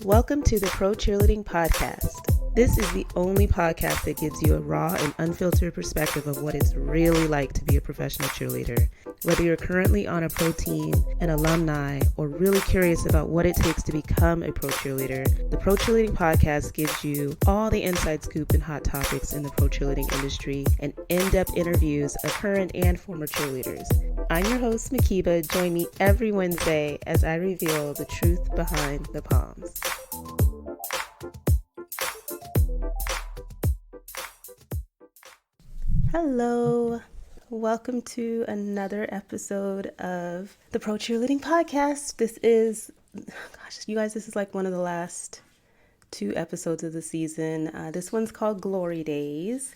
Welcome to the Pro Cheerleading Podcast. This is the only podcast that gives you a raw and unfiltered perspective of what it's really like to be a professional cheerleader. Whether you're currently on a pro team, an alumni, or really curious about what it takes to become a pro cheerleader, the Pro Cheerleading Podcast gives you all the inside scoop and hot topics in the pro cheerleading industry and in-depth interviews of current and former cheerleaders. I'm your host, Mhkeeba. Join me every Wednesday as I reveal the truth behind the Poms. Hello, welcome to another episode of the Pro Cheerleading Podcast. This is like one of the last two episodes of the season. This one's called Glory Days,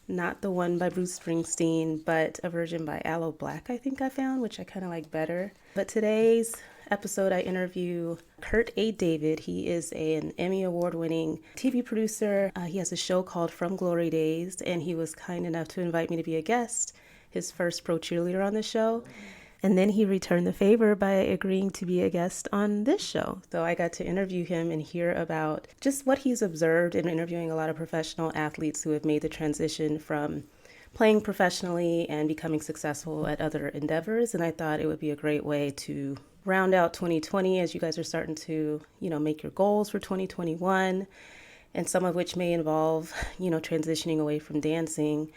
not the one by Bruce Springsteen, but a version by Aloe Blacc, I think I found, which I kind of like better. But today's episode, I interview Kurt A. David. He is an Emmy Award winning TV producer. He has a show called From Glory Days, and he was kind enough to invite me to be a guest, his first pro cheerleader on the show. And then he returned the favor by agreeing to be a guest on this show. So I got to interview him and hear about just what he's observed in interviewing a lot of professional athletes who have made the transition from playing professionally and becoming successful at other endeavors. And I thought it would be a great way to round out 2020 as you guys are starting to, make your goals for 2021, and some of which may involve, transitioning away from dancing.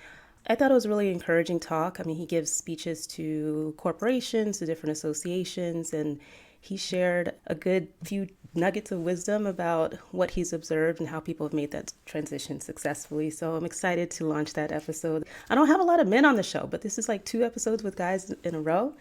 I thought it was a really encouraging talk. I mean, he gives speeches to corporations, to different associations, and he shared a good few nuggets of wisdom about what he's observed and how people have made that transition successfully. So I'm excited to launch that episode. I don't have a lot of men on the show, but this is like 2 episodes with guys in a row.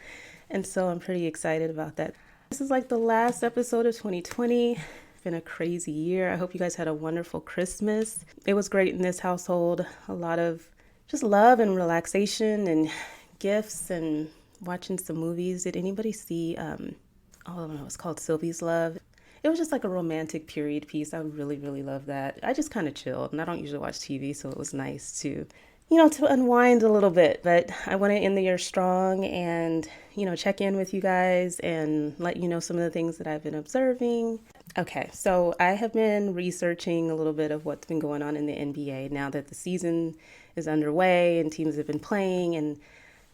And so I'm pretty excited about that. This is like the last episode of 2020. It's been a crazy year. I hope you guys had a wonderful Christmas. It was great in this household. A lot of just love and relaxation and gifts and watching some movies. Did anybody see, it's called Sylvie's Love. It was just like a romantic period piece. I really, really love that. I just kind of chilled, and I don't usually watch TV, so it was nice to unwind a little bit. But I want to end the year strong and, check in with you guys and let you know some of the things that I've been observing. Okay, so I have been researching a little bit of what's been going on in the NBA now that the season is underway and teams have been playing, and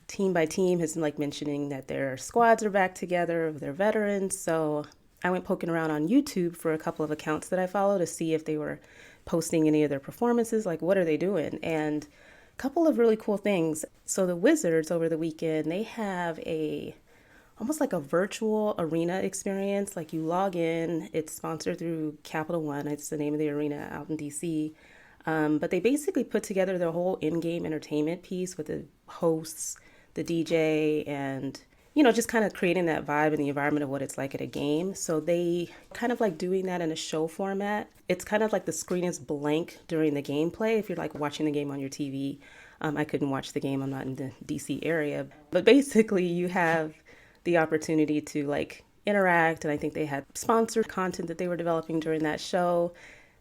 team by team has been mentioning that their squads are back together of their veterans. So I went poking around on YouTube for a couple of accounts that I follow to see if they were posting any of their performances, what are they doing? And couple of really cool things. So the Wizards over the weekend, they have almost like a virtual arena experience. You log in, it's sponsored through Capital One. It's the name of the arena out in DC. But they basically put together their whole in-game entertainment piece with the hosts, the DJ, and just kind of creating that vibe and the environment of what it's like at a game. So they kind of doing that in a show format. It's kind of the screen is blank during the gameplay. If you're watching the game on your TV, I couldn't watch the game. I'm not in the DC area. But basically you have the opportunity to interact. And I think they had sponsored content that they were developing during that show.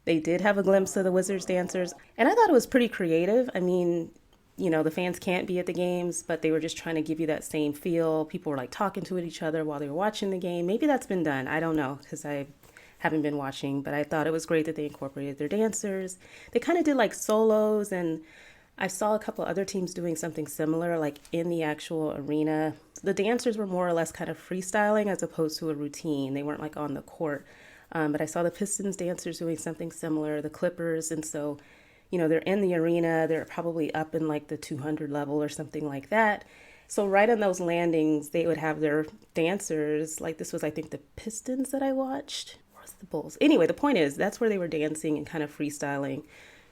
They did have a glimpse of the Wizards dancers. And I thought it was pretty creative. I mean, the fans can't be at the games, but they were just trying to give you that same feel. People were talking to each other while they were watching the game. Maybe that's been done. I don't know, because I haven't been watching, but I thought it was great that they incorporated their dancers. They kind of did solos, and I saw a couple other teams doing something similar, in the actual arena. The dancers were more or less kind of freestyling as opposed to a routine. They weren't on the court. But I saw the Pistons dancers doing something similar, the Clippers, and so they're in the arena. They're probably up in the 200 level or something like that. So right on those landings, they would have their dancers. This was, I think, the Pistons that I watched. Or was it the Bulls? Anyway, the point is that's where they were dancing and kind of freestyling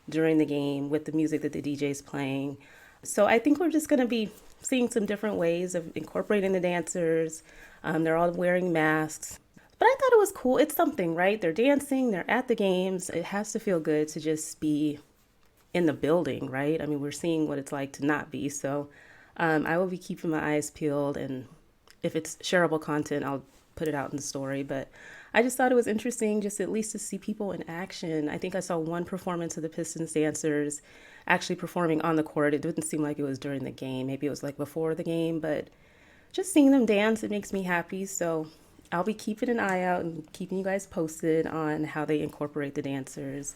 during the game with the music that the DJ's playing. So I think we're just going to be seeing some different ways of incorporating the dancers. They're all wearing masks. But I thought it was cool. It's something, right? They're dancing. They're at the games. It has to feel good to just be in the building, right? I mean, we're seeing what it's like to not be. So I will be keeping my eyes peeled, and if it's shareable content, I'll put it out in the story. But I just thought it was interesting just at least to see people in action. I think I saw one performance of the Pistons dancers actually performing on the court. It didn't seem like it was during the game. Maybe it was before the game, but just seeing them dance, it makes me happy. So I'll be keeping an eye out and keeping you guys posted on how they incorporate the dancers.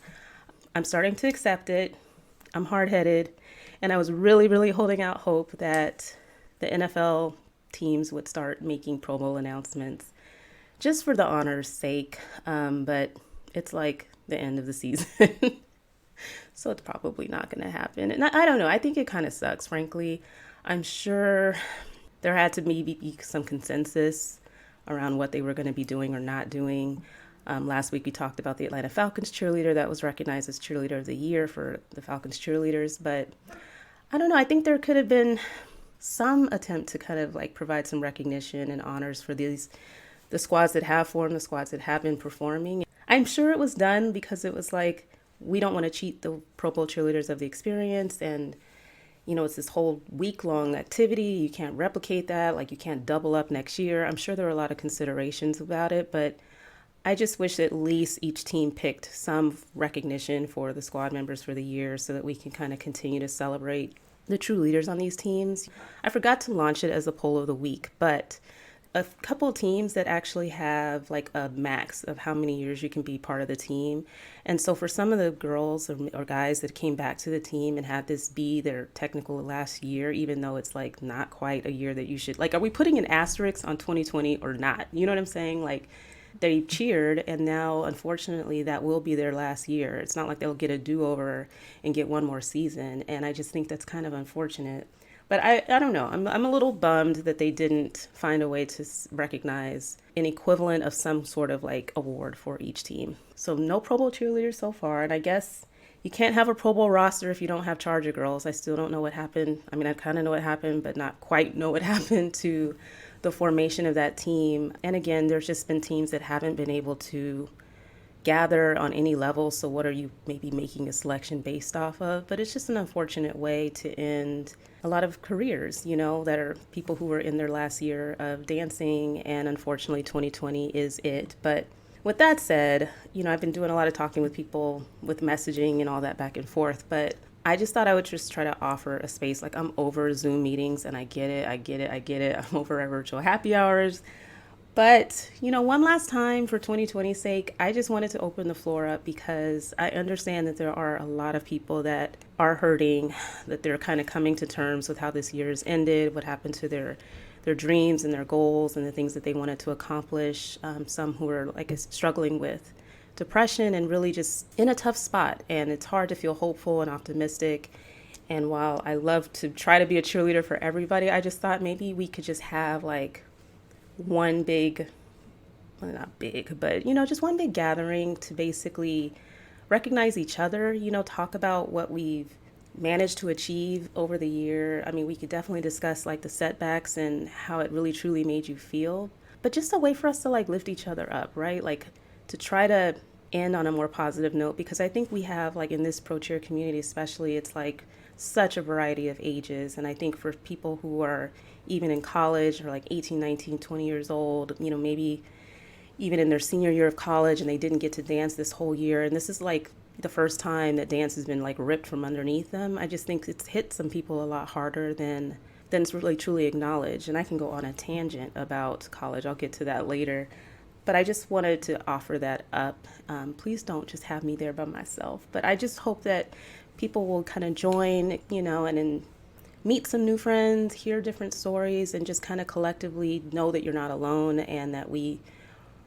I'm starting to accept it. I'm hard headed. And I was really, really holding out hope that the NFL teams would start making Pro Bowl announcements just for the honor's sake. But it's like the end of the season. So it's probably not going to happen. And I don't know. I think it kind of sucks, frankly. I'm sure there had to maybe be some consensus around what they were going to be doing or not doing. Last week we talked about the Atlanta Falcons cheerleader that was recognized as cheerleader of the year for the Falcons cheerleaders. But I don't know. I think there could have been some attempt to kind of like provide some recognition and honors for the squads that have formed, the squads that have been performing. I'm sure it was done because it was like, we don't want to cheat the Pro Bowl cheerleaders of the experience. And, you know, it's this whole week-long activity. You can't replicate that. Like, you can't double up next year. I'm sure there were a lot of considerations about it, but I just wish at least each team picked some recognition for the squad members for the year so that we can kind of continue to celebrate the true leaders on these teams. I forgot to launch it as a poll of the week, but a couple of teams that actually have like a max of how many years you can be part of the team. And so for some of the girls or guys that came back to the team and had this be their technical last year, even though it's like not quite a year that you should, like, are we putting an asterisk on 2020 or not? You know what I'm saying? Like, they cheered, and now unfortunately that will be their last year. It's not like they'll get a do-over and get one more season, and I just think that's kind of unfortunate. But I don't know. I'm a little bummed that they didn't find a way to recognize an equivalent of some sort of like award for each team. So no Pro Bowl cheerleaders so far, and I guess you can't have a Pro Bowl roster if you don't have Charger girls. I still don't know what happened. I mean, I kind of know what happened, but not quite know what happened to the formation of that team. And again, there's just been teams that haven't been able to gather on any level. So what are you maybe making a selection based off of? But it's just an unfortunate way to end a lot of careers, you know, that are people who were in their last year of dancing. And unfortunately, 2020 is it. But with that said, you know, I've been doing a lot of talking with people with messaging and all that back and forth. But I just thought I would just try to offer a space. Like, I'm over Zoom meetings, and I get it. I'm over our virtual happy hours. But, you know, one last time for 2020's sake, I just wanted to open the floor up because I understand that there are a lot of people that are hurting, that they're kind of coming to terms with how this year's ended, what happened to their dreams and their goals and the things that they wanted to accomplish. Some who are like struggling with depression and really just in a tough spot. And it's hard to feel hopeful and optimistic. And while I love to try to be a cheerleader for everybody, I just thought maybe we could just have like one big, well, not big, but, you know, just one big gathering to basically recognize each other, you know, talk about what we've managed to achieve over the year. I mean, we could definitely discuss like the setbacks and how it really truly made you feel, but just a way for us to like lift each other up, right? Like to try to end on a more positive note, because I think we have like in this pro cheer community, especially, it's like such a variety of ages. And I think for people who are even in college or like 18, 19, 20 years old, you know, maybe even in their senior year of college and they didn't get to dance this whole year. And this is like the first time that dance has been like ripped from underneath them. I just think it's hit some people a lot harder than it's really truly acknowledged. And I can go on a tangent about college. I'll get to that later. But I just wanted to offer that up. Please don't just have me there by myself. But I just hope that people will kind of join, you know, and then meet some new friends, hear different stories, and just kind of collectively know that you're not alone and that we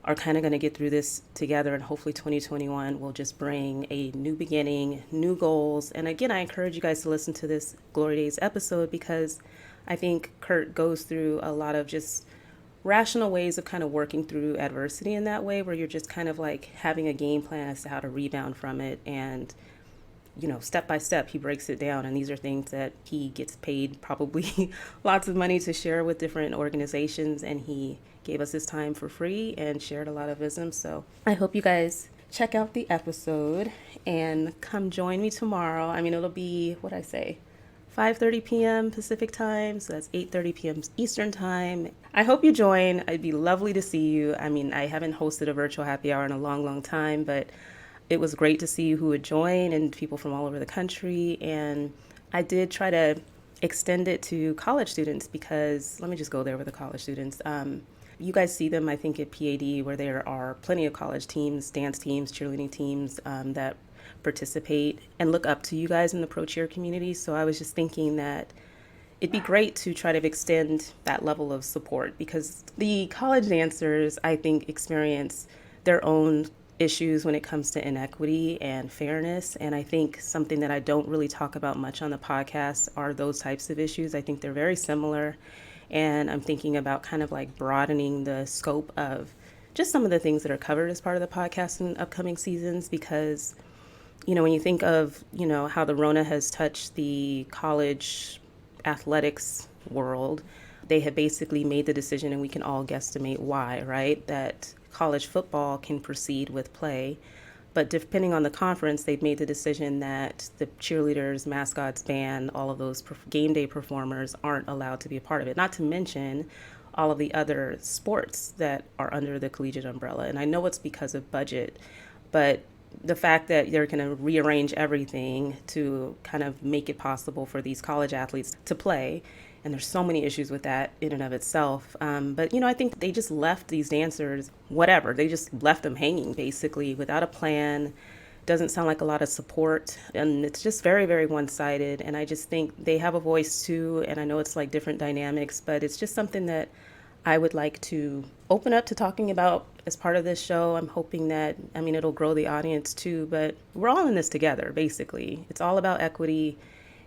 are kind of going to get through this together. And hopefully 2021 will just bring a new beginning, new goals. And again, I encourage you guys to listen to this Glory Days episode because I think Kurt goes through a lot of just rational ways of kind of working through adversity in that way, where you're just kind of like having a game plan as to how to rebound from it. And, you know, step by step, he breaks it down. And these are things that he gets paid probably lots of money to share with different organizations. And he gave us his time for free and shared a lot of wisdom. So I hope you guys check out the episode and come join me tomorrow. I mean, it'll be, what'd I say, 5:30 p.m. Pacific time, so that's 8:30 p.m. Eastern time. I hope you join. It'd be lovely to see you. I mean, I haven't hosted a virtual happy hour in a long, long time, but it was great to see who would join and people from all over the country. And I did try to extend it to college students because, let me just go there with the college students. You guys see them, I think, at PAD, where there are plenty of college teams, dance teams, cheerleading teams that participate and look up to you guys in the pro cheer community. So I was just thinking that it'd be great to try to extend that level of support, because the college dancers, I think, experience their own issues when it comes to inequity and fairness. And I think something that I don't really talk about much on the podcast are those types of issues. I think they're very similar. And I'm thinking about kind of like broadening the scope of just some of the things that are covered as part of the podcast in upcoming seasons, because, when you think of, how the Rona has touched the college athletics world, they have basically made the decision, and we can all guesstimate why, right? That college football can proceed with play, but depending on the conference, they've made the decision that the cheerleaders, mascots, band, all of those game day performers aren't allowed to be a part of it. Not to mention all of the other sports that are under the collegiate umbrella. And I know it's because of budget, but the fact that they're going to rearrange everything to kind of make it possible for these college athletes to play. And there's so many issues with that in and of itself. But, I think they just left these dancers, whatever. They just left them hanging, basically, without a plan. Doesn't sound like a lot of support. And it's just very, very one-sided. And I just think they have a voice, too. And I know it's like different dynamics, but it's just something that I would like to open up to talking about as part of this show. I'm hoping that, it'll grow the audience, too. But we're all in this together, basically. It's all about equity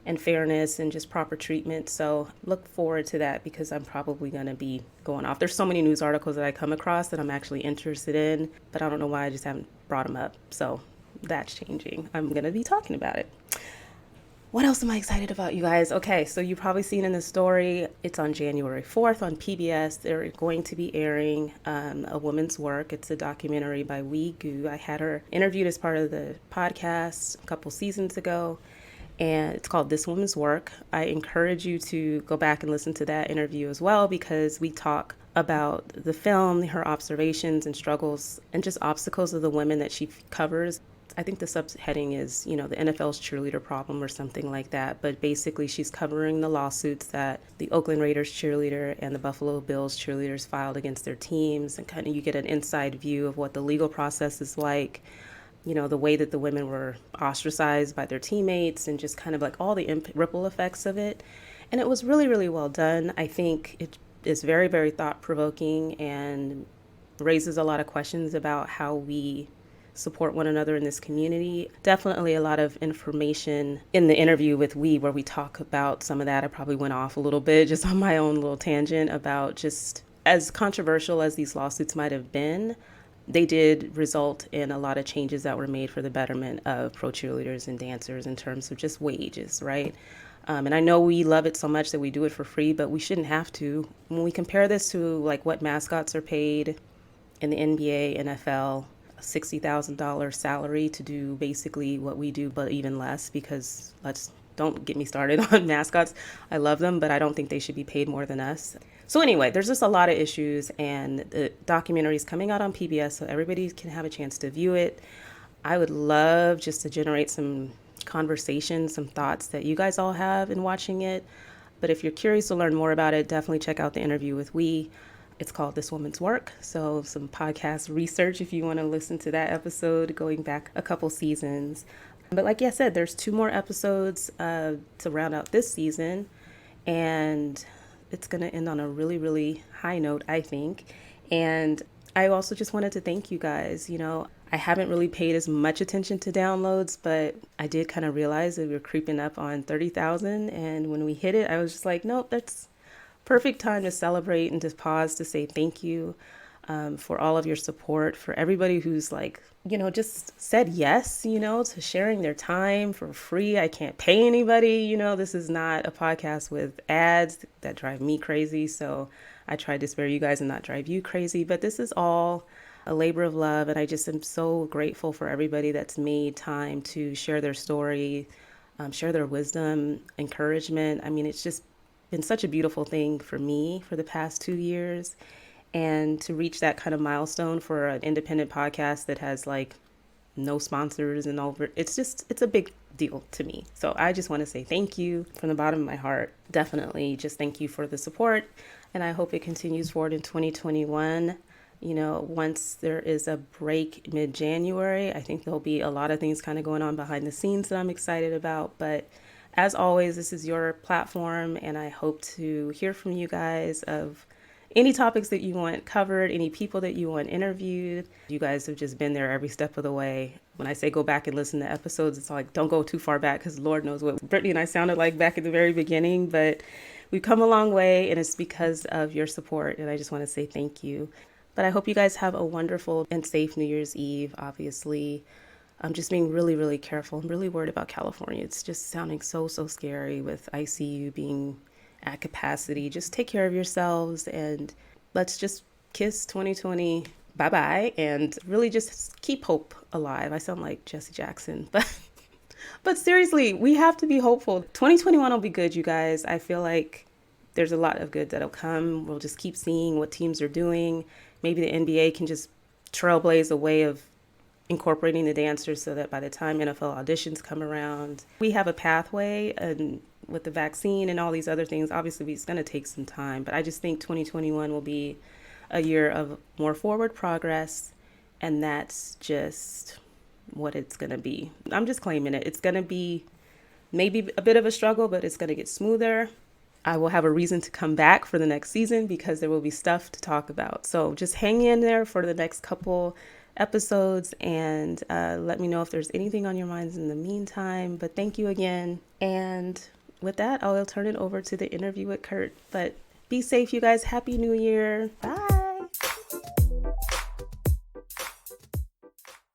and fairness and just proper treatment. So look forward to that, because I'm probably going to be going off. There's so many news articles that I come across that I'm actually interested in, but I don't know why I just haven't brought them up. So that's changing. I'm going to be talking about it. What else am I excited about, you guys? Okay, so you've probably seen in the story, it's on January 4th on PBS. They're going to be airing A Woman's Work. It's a documentary by Wee Gu. I had her interviewed as part of the podcast a couple seasons ago, and it's called This Woman's Work. I encourage you to go back and listen to that interview as well, because we talk about the film, her observations and struggles, and just obstacles of the women that she covers. I think the subheading is, the NFL's cheerleader problem or something like that. But basically, she's covering the lawsuits that the Oakland Raiders cheerleader and the Buffalo Bills cheerleaders filed against their teams. And kind of you get an inside view of what the legal process is like, the way that the women were ostracized by their teammates, and just kind of like all the ripple effects of it. And it was really, really well done. I think it is very, very thought-provoking and raises a lot of questions about how we support one another in this community. Definitely a lot of information in the interview with where we talk about some of that. I probably went off a little bit just on my own little tangent about just as controversial as these lawsuits might have been, they did result in a lot of changes that were made for the betterment of pro cheerleaders and dancers in terms of just wages, right? And I know we love it so much that we do it for free, but we shouldn't have to. When we compare this to like what mascots are paid in the NBA, NFL, a $60,000 salary to do basically what we do, but even less, because don't get me started on mascots. I love them, but I don't think they should be paid more than us. So anyway, there's just a lot of issues, and the documentary is coming out on PBS, so everybody can have a chance to view it. I would love just to generate some conversations, some thoughts that you guys all have in watching it. But if you're curious to learn more about it, definitely check out the interview with It's called This Woman's Work. So some podcast research if you want to listen to that episode going back a couple seasons. But like I said, there's 2 more episodes to round out this season. And it's going to end on a really, really high note, I think. And I also just wanted to thank you guys. I haven't really paid as much attention to downloads, but I did kind of realize that we were creeping up on 30,000. And when we hit it, I was just like, nope, that's perfect time to celebrate and just pause to say thank you for all of your support, for everybody who's just said yes, to sharing their time for free. I can't pay anybody. This is not a podcast with ads that drive me crazy. So I tried to spare you guys and not drive you crazy. But this is all a labor of love. And I just am so grateful for everybody that's made time to share their story, share their wisdom, encouragement. It's just been such a beautiful thing for me for the past 2 years. And to reach that kind of milestone for an independent podcast that has no sponsors and all, it's a big deal to me. So I just want to say thank you from the bottom of my heart. Definitely just thank you for the support. and I hope it continues forward in 2021. You know, once there is a break mid January, I think there'll be a lot of things kind of going on behind the scenes that I'm excited about. But as always, this is your platform, and I hope to hear from you guys of any topics that you want covered, any people that you want interviewed. You guys have just been there every step of the way. When I say go back and listen to episodes, it's like don't go too far back because Lord knows what Brittany and I sounded like back at the very beginning. But we've come a long way, and it's because of your support. And I just want to say thank you. But I hope you guys have a wonderful and safe New Year's Eve, obviously. I'm just being really, really careful. I'm really worried about California. It's just sounding so, so scary with ICU being at capacity. Just take care of yourselves and let's just kiss 2020 bye bye and really just keep hope alive. I sound like Jesse Jackson, but seriously, we have to be hopeful. 2021 will be good, you guys. I feel like there's a lot of good that'll come. We'll just keep seeing what teams are doing. Maybe the NBA can just trailblaze a way of incorporating the dancers so that by the time NFL auditions come around, we have a pathway. And with the vaccine and all these other things, obviously it's going to take some time. But I just think 2021 will be a year of more forward progress. And that's just what it's going to be. I'm just claiming it. It's going to be maybe a bit of a struggle, but it's going to get smoother. I will have a reason to come back for the next season because there will be stuff to talk about. So just hang in there for the next couple episodes and let me know if there's anything on your minds in the meantime. But thank you again. And with that, I'll turn it over to the interview with Kurt. But be safe, you guys. Happy New Year. Bye.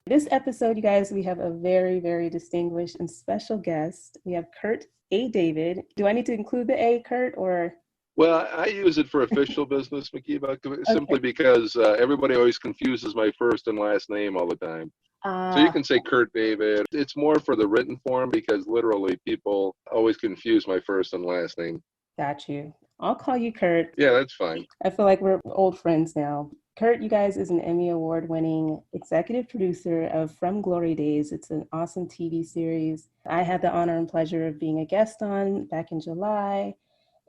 This episode, you guys, we have a very, very distinguished and special guest. We have Kurt A. David. Do I need to include the A, Kurt, or? Well, I use it for official business, Mhkeeba, simply because everybody always confuses my first and last name all the time. So you can say Kurt David. It's more for the written form because literally people always confuse my first and last name. Got you. I'll call you Kurt. Yeah, that's fine. I feel like we're old friends now. Kurt, you guys, is an Emmy Award winning executive producer of From Glory Days. It's an awesome TV series. I had the honor and pleasure of being a guest on back in July.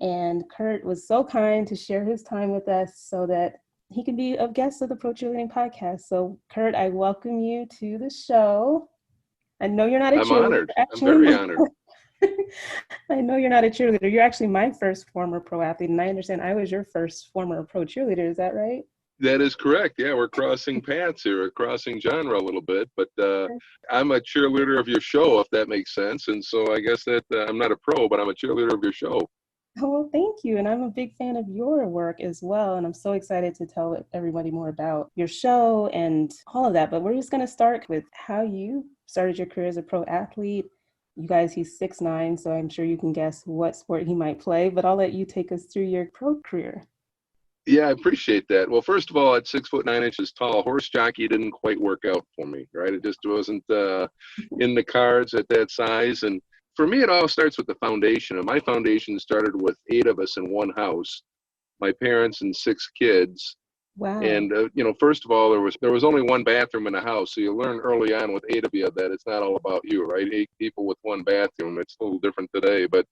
And Kurt was so kind to share his time with us so that he can be a guest of the Pro Cheerleading podcast. So, Kurt, I welcome you to the show. I know you're not a cheerleader. I'm honored. I'm very honored. I know you're not a cheerleader. You're actually my first former pro athlete, and I understand I was your first former pro cheerleader. Is that right? That is correct. Yeah, we're crossing paths here, we're crossing genre a little bit, but I'm a cheerleader of your show, if that makes sense. And so I guess that I'm not a pro, but I'm a cheerleader of your show. Oh, well, thank you. And I'm a big fan of your work as well. And I'm so excited to tell everybody more about your show and all of that. But we're just going to start with how you started your career as a pro athlete. You guys, he's 6'9", so I'm sure you can guess what sport he might play, but I'll let you take us through your pro career. Yeah, I appreciate that. Well, first of all, at 6'9" tall, horse jockey didn't quite work out for me, right? It just wasn't in the cards at that size. And for me, it all starts with the foundation. And my foundation started with 8 of us in one house, my parents and 6 kids. Wow. And, first of all, there was only one bathroom in the house. So you learn early on with 8 of you that it's not all about you, right? 8 people with one bathroom. It's a little different today. But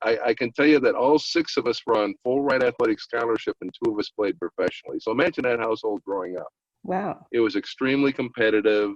I can tell you that all 6 of us were on full ride athletic scholarship and 2 of us played professionally. So imagine that household growing up. Wow. It was extremely competitive.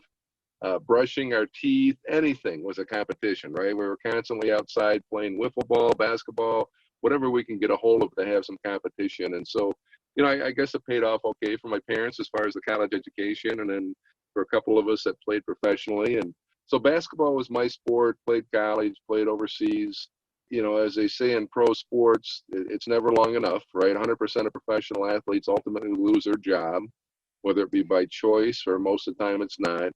Brushing our teeth, anything was a competition, right? We were constantly outside playing wiffle ball, basketball, whatever we can get a hold of to have some competition. And so, I guess it paid off okay for my parents as far as the college education, and then for a couple of us that played professionally. And so basketball was my sport, played college, played overseas. As they say in pro sports, it's never long enough, right? 100% of professional athletes ultimately lose their job, whether it be by choice or most of the time it's not.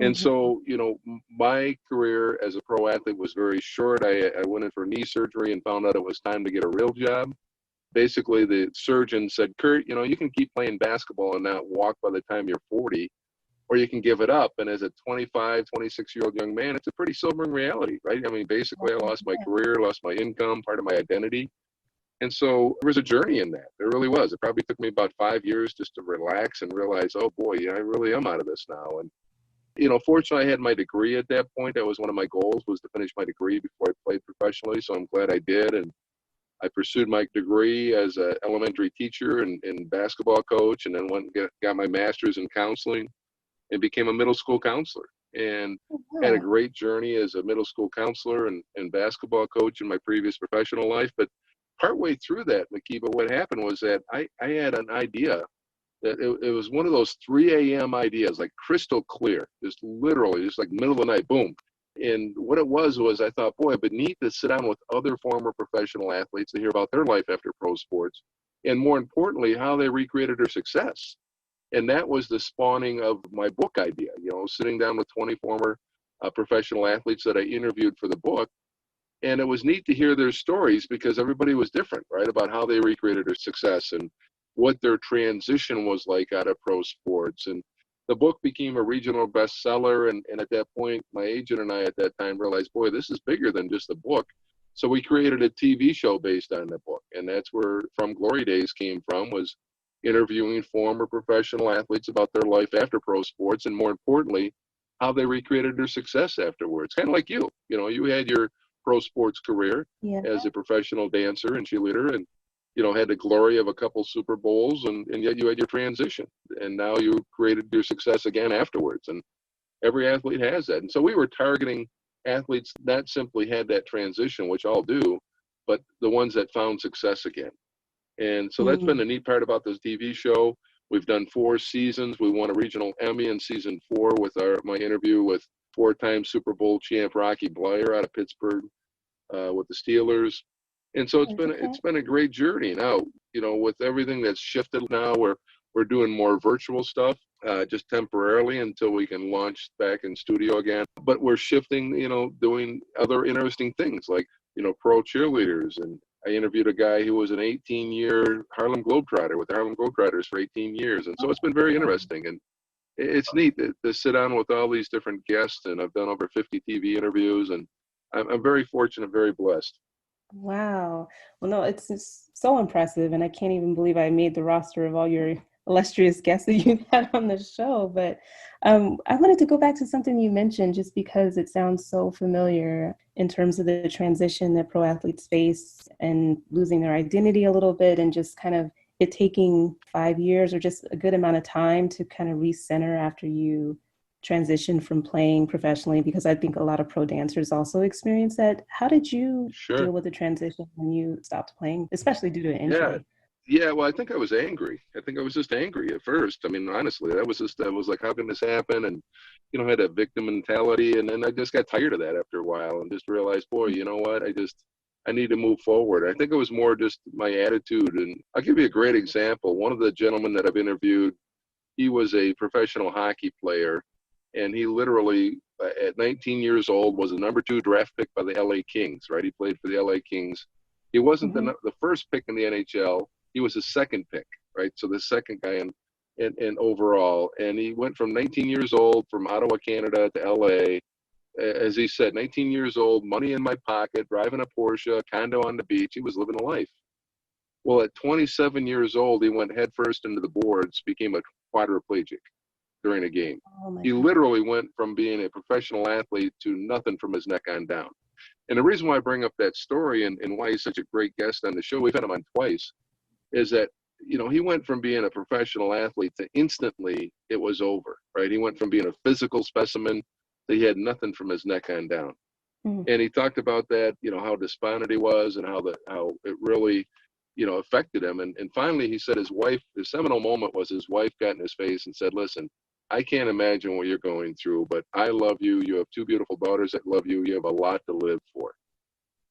And so, my career as a pro athlete was very short. I went in for knee surgery and found out it was time to get a real job. Basically, the surgeon said, Kurt, you can keep playing basketball and not walk by the time you're 40, or you can give it up. And as a 25, 26-year-old young man, it's a pretty sobering reality, right? I mean, basically, I lost my career, lost my income, part of my identity. And so there was a journey in that. There really was. It probably took me about 5 years just to relax and realize, oh, boy, I really am out of this now. And fortunately, I had my degree at that point. That was one of my goals, was to finish my degree before I played professionally. So I'm glad I did. And I pursued my degree as an elementary teacher and basketball coach, and then went and got my master's in counseling and became a middle school counselor. And had a Wow. great journey as a middle school counselor and basketball coach in my previous professional life. But partway through that, Mhkeeba, what happened was that I had an idea that it was one of those 3 a.m. ideas, like crystal clear, just literally, just like middle of the night, boom. And what it was I thought, boy, it'd be neat to sit down with other former professional athletes to hear about their life after pro sports, and more importantly, how they recreated their success. And that was the spawning of my book idea. Sitting down with 20 former professional athletes that I interviewed for the book, and it was neat to hear their stories because everybody was different, right? About how they recreated their success and what their transition was like out of pro sports. And the book became a regional bestseller. And at that point, my agent and I at that time realized, boy, this is bigger than just a book. So we created a TV show based on the book. And that's where From Glory Days came from, was interviewing former professional athletes about their life after pro sports. And more importantly, how they recreated their success afterwards. Kind of like you. You had your pro sports career Yeah. as a professional dancer and cheerleader, and had the glory of a couple Super Bowls, and yet you had your transition, and now you created your success again afterwards. And every athlete has that. And so we were targeting athletes that simply had that transition, which all do, but the ones that found success again. And so that's been Mm. the neat part about this TV show. We've done 4 seasons. We won a regional Emmy in season 4 with my interview with 4-time Super Bowl champ Rocky Bleier out of Pittsburgh with the Steelers. And so it's Nice. Okay. been a great journey. Now, with everything that's shifted now, we're doing more virtual stuff, just temporarily until we can launch back in studio again. But we're shifting, doing other interesting things like, pro cheerleaders. And I interviewed a guy who was an 18-year Harlem Globetrotter with the Harlem Globetrotters for 18 years. And so it's been very interesting. And it's neat to sit down with all these different guests. And I've done over 50 TV interviews, and I'm very fortunate, very blessed. Wow. Well, no, it's just so impressive, and I can't even believe I made the roster of all your illustrious guests that you've had on the show. But I wanted to go back to something you mentioned, just because it sounds so familiar in terms of the transition that pro athletes face and losing their identity a little bit, and just kind of it taking 5 years or just a good amount of time to kind of recenter after you transition from playing professionally, because I think a lot of pro dancers also experience that. How did you deal Sure. with the transition when you stopped playing, especially due to an Yeah. injury? Yeah. Well, I think I was angry. I think I was just angry at first. I mean, honestly, I was like, how can this happen? And, had that victim mentality. And then I just got tired of that after a while and just realized, boy, you know what? I need to move forward. I think it was more just my attitude. And I'll give you a great example. One of the gentlemen that I've interviewed, he was a professional hockey player, and he literally, at 19 years old, was the number 2 draft pick by the LA Kings, right? He played for the LA Kings. He wasn't Mm-hmm. the first pick in the NHL. He was the second pick, right? So the second guy in overall. And he went from 19 years old from Ottawa, Canada to LA. As he said, 19 years old, money in my pocket, driving a Porsche, condo on the beach. He was living a life. Well, at 27 years old, he went headfirst into the boards, became a quadriplegic during a game. Oh my He God. literally went from being a professional athlete to nothing from his neck on down. And the reason why I bring up that story and why he's such a great guest on the show, we've had him on twice, is that, he went from being a professional athlete to instantly it was over, right? He went from being a physical specimen to he had nothing from his neck on down. Mm. And he talked about that, how despondent he was and how it really, affected him. And finally, he said his seminal moment was his wife got in his face and said, listen, I can't imagine what you're going through, but I love you. You have 2 beautiful daughters that love you. You have a lot to live for.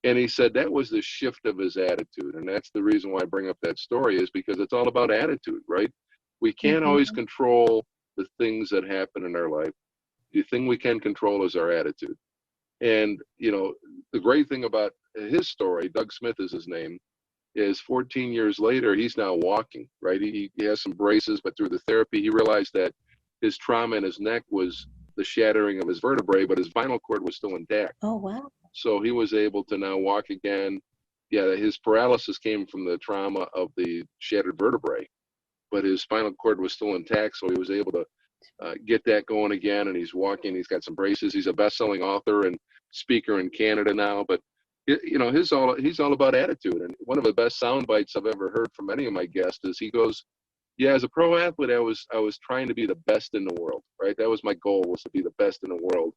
And he said that was the shift of his attitude. And that's the reason why I bring up that story, is because it's all about attitude, right? We can't always Mm-hmm. control the things that happen in our life. The thing we can control is our attitude. And, the great thing about his story, Doug Smith is his name, is 14 years later, he's now walking, right? He has some braces, but through the therapy, he realized that his trauma in his neck was the shattering of his vertebrae, but his spinal cord was still intact. Oh wow. So he was able to now walk again. Yeah, his paralysis came from the trauma of the shattered vertebrae, but his spinal cord was still intact. So he was able to get that going again. And he's walking. He's got some braces. He's a best-selling author and speaker in Canada now. But he's all about attitude. And one of the best sound bites I've ever heard from any of my guests is he goes, yeah, as a pro athlete, I was trying to be the best in the world, right? That was my goal, was to be the best in the world.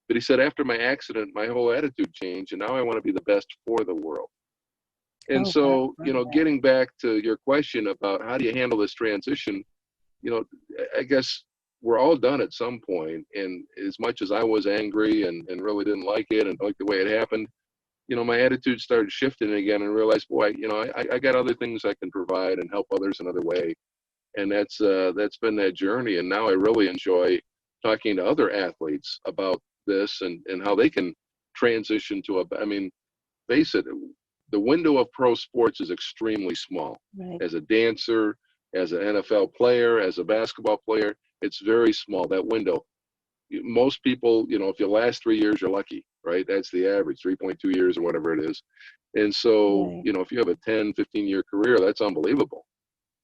But he said after my accident, my whole attitude changed, and now I want to be the best for the world. And Oh, wow. so, getting back to your question about how do you handle this transition, you know, I guess we're all done at some point. And as much as I was angry and really didn't like it and like the way it happened, my attitude started shifting again and realized, boy, I got other things I can provide and help others another way. And that's been that journey. And now I really enjoy talking to other athletes about this and how they can transition to I mean, face it, the window of pro sports is extremely small. Right. As a dancer, as an NFL player, as a basketball player, it's very small, that window. Most people, if you last 3 years, you're lucky, right? That's the average, 3.2 years or whatever it is. And so, Right. if you have a 10, 15-year career, that's unbelievable.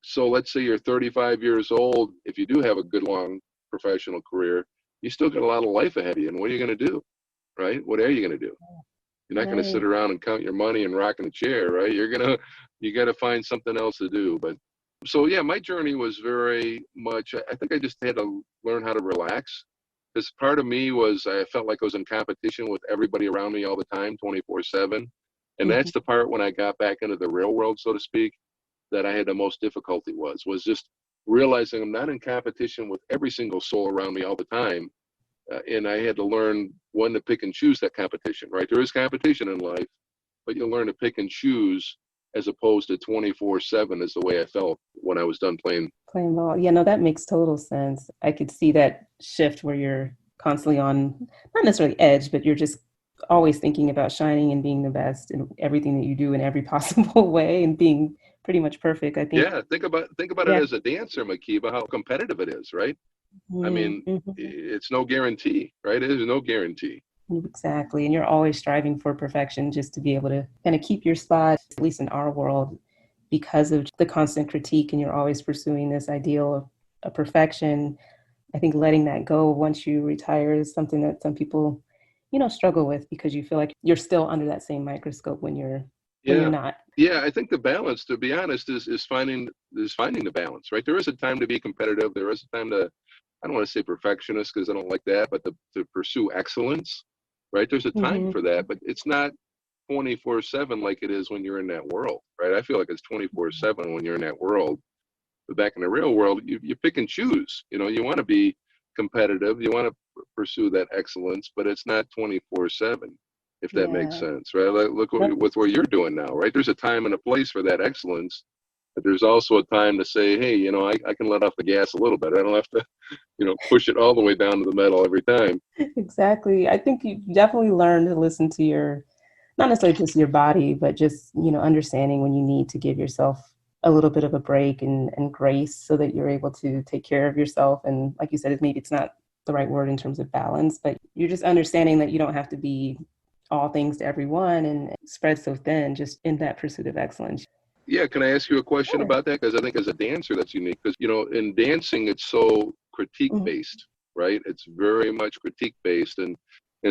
So let's say you're 35 years old. If you do have a good, long professional career, you still got a lot of life ahead of you. And what are you going to do, right? What are you going to do? You're not going to sit Right. around and count your money and rock in a chair, right? You got to find something else to do. But so, yeah, my journey was very much, I think I just had to learn how to relax. This part of me I felt like I was in competition with everybody around me all the time, 24/7. And Mhm. that's the part when I got back into the real world, so to speak, that I had the most difficulty was just realizing I'm not in competition with every single soul around me all the time. And I had to learn when to pick and choose that competition, right? There is competition in life, but you learn to pick and choose as opposed to 24/7 is the way I felt when I was done playing. Playing ball. Yeah, no, that makes total sense. I could see that shift where you're constantly on, not necessarily edge, but you're just always thinking about shining and being the best in everything that you do in every possible way and being pretty much perfect. I think, Yeah, think about it yeah. as a dancer, Mhkeeba, how competitive it is, right? I mean, Mm-hmm. it's no guarantee, right? It is no guarantee. Exactly. And you're always striving for perfection just to be able to kind of keep your spot, at least in our world, because of the constant critique. And you're always pursuing this ideal of perfection. I think letting that go once you retire is something that some people, struggle with because you feel like you're still under that same microscope when you're Yeah. not. Yeah, I think the balance, to be honest, is finding the balance, right? There is a time to be competitive. There is a time to, I don't want to say perfectionist because I don't like that, but to pursue excellence, right? There's a time Hmm. for that, but it's not 24/7 like it is when you're in that world, right? I feel like it's 24/7 when you're in that world. But back in the real world, you pick and choose. You want to be competitive, you want to pursue that excellence, but it's not 24/7, if that makes Yeah. sense, right? Like, look Nope. with what you're doing now, right? There's a time and a place for that excellence, but there's also a time to say, hey, I can let off the gas a little bit. I don't have to, push it all the way down to the metal every time. Exactly. I think you definitely learn to listen to not necessarily just your body, but just, understanding when you need to give yourself a little bit of a break and grace so that you're able to take care of yourself. And like you said, maybe it's not the right word in terms of balance, but you're just understanding that you don't have to be all things to everyone and spread so thin just in that pursuit of excellence. Yeah, can I ask you a question Sure. about that? Because I think as a dancer, that's unique. Because in dancing, it's so critique Mhm. based, right? It's very much critique based, and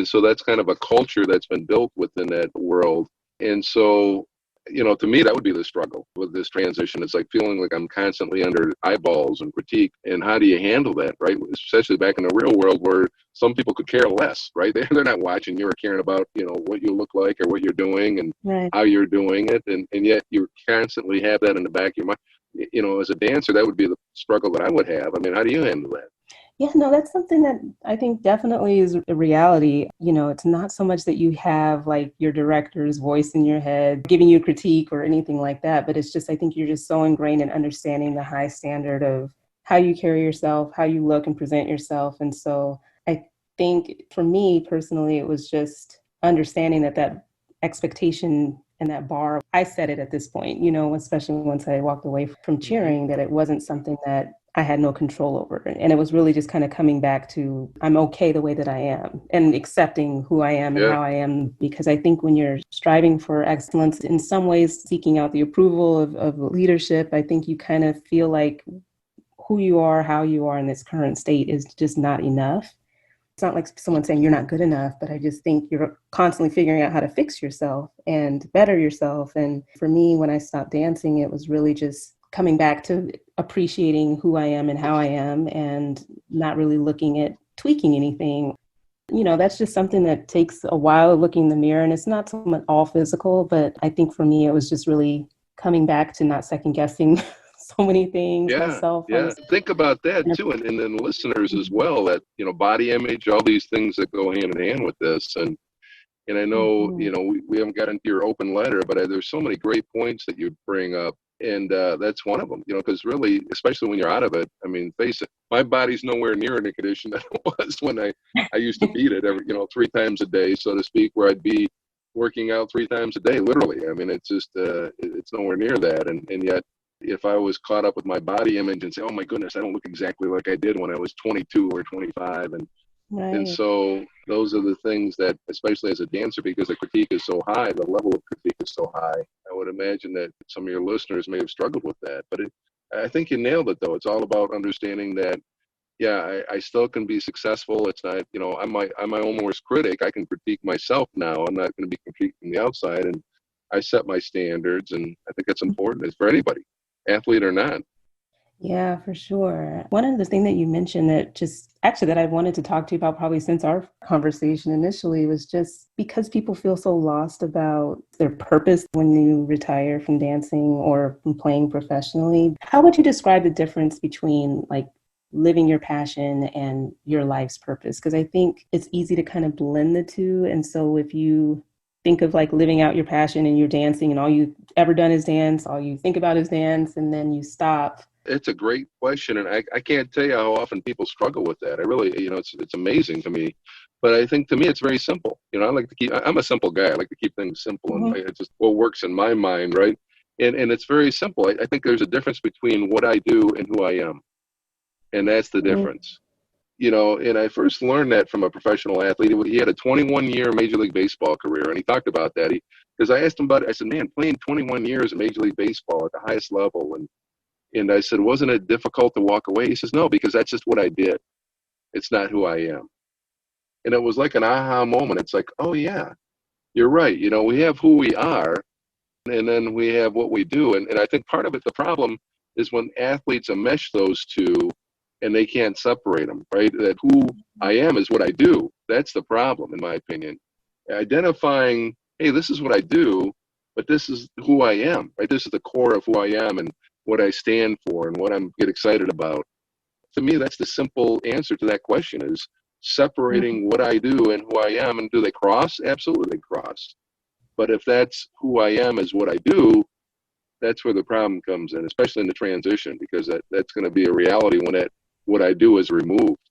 so that's kind of a culture that's been built within that world. And so, to me, that would be the struggle with this transition. It's like feeling like I'm constantly under eyeballs and critique. And how do you handle that, right? Especially back in the real world where some people could care less, right? They're not watching you or caring about, what you look like or what you're doing and Right. how you're doing it. And yet you constantly have that in the back of your mind. As a dancer, that would be the struggle that I would have. I mean, how do you handle that? Yeah, no, that's something that I think definitely is a reality. It's not so much that you have like your director's voice in your head giving you critique or anything like that, but it's just, I think you're just so ingrained in understanding the high standard of how you carry yourself, how you look and present yourself. And so I think for me personally, it was just understanding that expectation and that bar, I set it at this point, especially once I walked away from Hmm. cheering, that it wasn't something that I had no control over. And it was really just kind of coming back to I'm okay the way that I am and accepting who I am and Yeah. how I am. Because I think when you're striving for excellence, in some ways seeking out the approval of leadership, I think you kind of feel like who you are, how you are in this current state is just not enough. It's not like someone saying you're not good enough, but I just think you're constantly figuring out how to fix yourself and better yourself. And for me, when I stopped dancing, it was really just coming back to appreciating who I am and how I am and not really looking at tweaking anything. That's just something that takes a while looking in the mirror, and it's not so much all physical, but I think for me, it was just really coming back to not second guessing so many things Yeah, myself. yeah. Think about that too, and then listeners as well. That body image, all these things that go hand in hand with this, and I know Mhm. we haven't got into your open letter, but there's so many great points that you bring up, and that's one of them. Because really, especially when you're out of it, I mean, face it, my body's nowhere near in the condition that it was when I used to beat it every 3 times a day, so to speak, where I'd be working out 3 times a day, literally. I mean, it's just it's nowhere near that, and yet if I was caught up with my body image and say, oh my goodness, I don't look exactly like I did when I was 22 or 25, and Right. so those are the things that, especially as a dancer, because the critique is so high, the level of critique is so high, I would imagine that some of your listeners may have struggled with that. But I think you nailed it, though. It's all about understanding that, yeah, I still can be successful. It's not, I'm my own worst critic. I can critique myself now. I'm not going to be critiquing the outside. And I set my standards. And I think that's important. It's for anybody, athlete or not. Yeah, for sure. One of the things that you mentioned that just actually that I wanted to talk to you about probably since our conversation initially was just because people feel so lost about their purpose when you retire from dancing or from playing professionally. How would you describe the difference between like living your passion and your life's purpose? Because I think it's easy to kind of blend the two. And so if you think of like living out your passion and you're dancing and all you've ever done is dance, all you think about is dance, and then you stop. It's a great question, and I can't tell you how often people struggle with that. I really, it's amazing to me. But I think to me, it's very simple. I like to keep. I'm a simple guy. I like to keep things simple, and Mhm. it's just what works in my mind, right? And it's very simple. I think there's a difference between what I do and who I am, and that's the Mhm. difference. And I first learned that from a professional athlete. He had a 21-year Major League Baseball career, and he talked about that. Because I asked him about it. I said, "Man, playing 21 years in Major League Baseball at the highest level, and I said, wasn't it difficult to walk away?" He says, no, because that's just what I did. It's not who I am. And it was like an aha moment. It's like, oh, yeah, you're right. We have who we are, and then we have what we do. And I think part of it, the problem is when athletes mesh those two and they can't separate them, right? That who I am is what I do. That's the problem, in my opinion. Identifying, hey, this is what I do, but this is who I am, right? This is the core of who I am and what I stand for and what I get excited about. To me, that's the simple answer to that question is separating what I do and who I am. And do they cross? Absolutely, they cross. But if that's who I am is what I do, that's where the problem comes in, especially in the transition, because that's going to be a reality when what I do is removed.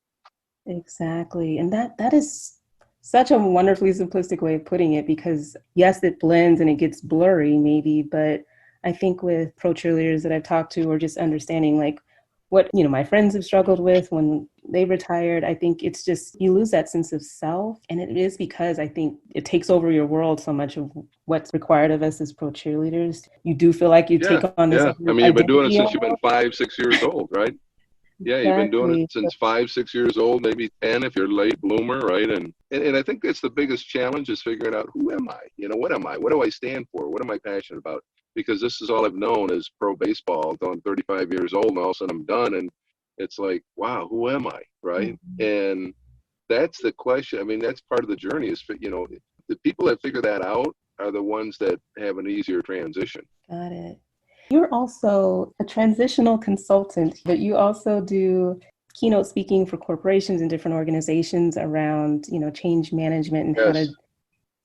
Exactly. And that is such a wonderfully simplistic way of putting it because yes, it blends and it gets blurry maybe, but I think with pro cheerleaders that I've talked to or just understanding like what, my friends have struggled with when they retired, I think it's just you lose that sense of self. And it is because I think it takes over your world so much of what's required of us as pro cheerleaders. You do feel like you take Yeah, on this yeah. I mean, you've been doing it identity since you've been almost. 5, 6 years old, right? Yeah, you've been doing it Exactly. since 5, 6 years old, maybe 10 if you're late bloomer, right? And I think that's the biggest challenge is figuring out who am I? What am I? What do I stand for? What am I passionate about? Because this is all I've known is pro baseball until I'm 35 years old, and all of a sudden I'm done, and it's like, wow, who am I, right? Mhm. And that's the question. I mean, that's part of the journey. Is the people that figure that out are the ones that have an easier transition. Got it. You're also a transitional consultant, but you also do keynote speaking for corporations and different organizations around, change management and how to Yes.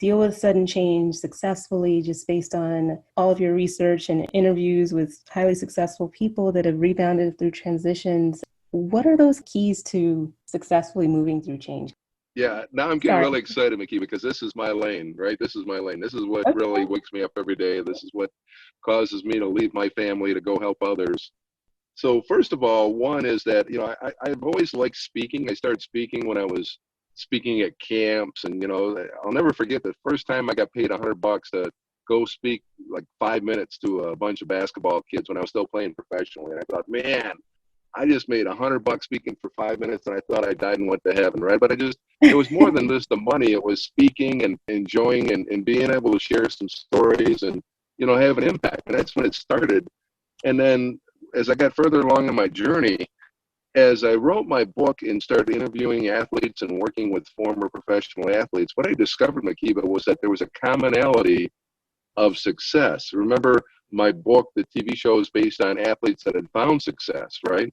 deal with sudden change successfully, just based on all of your research and interviews with highly successful people that have rebounded through transitions. What are those keys to successfully moving through change? Yeah, now I'm getting Sorry. really excited, Mhkeeba, because this is my lane, right? This is my lane. This is what really Okay. wakes me up every day. This is what causes me to leave my family to go help others. So first of all, one is that, I've always liked speaking. I started speaking when I was speaking at camps, and I'll never forget the first time I got paid $100 to go speak like 5 minutes to a bunch of basketball kids when I was still playing professionally. And I thought, man, I just made $100 speaking for 5 minutes, and I thought I died and went to heaven, right? But it was more than just the money. It was speaking and enjoying and being able to share some stories and, have an impact. And that's when it started. And then as I got further along in my journey, as I wrote my book and started interviewing athletes and working with former professional athletes, what I discovered, Mhkeeba, was that there was a commonality of success. Remember, my book, the TV show, is based on athletes that had found success, right?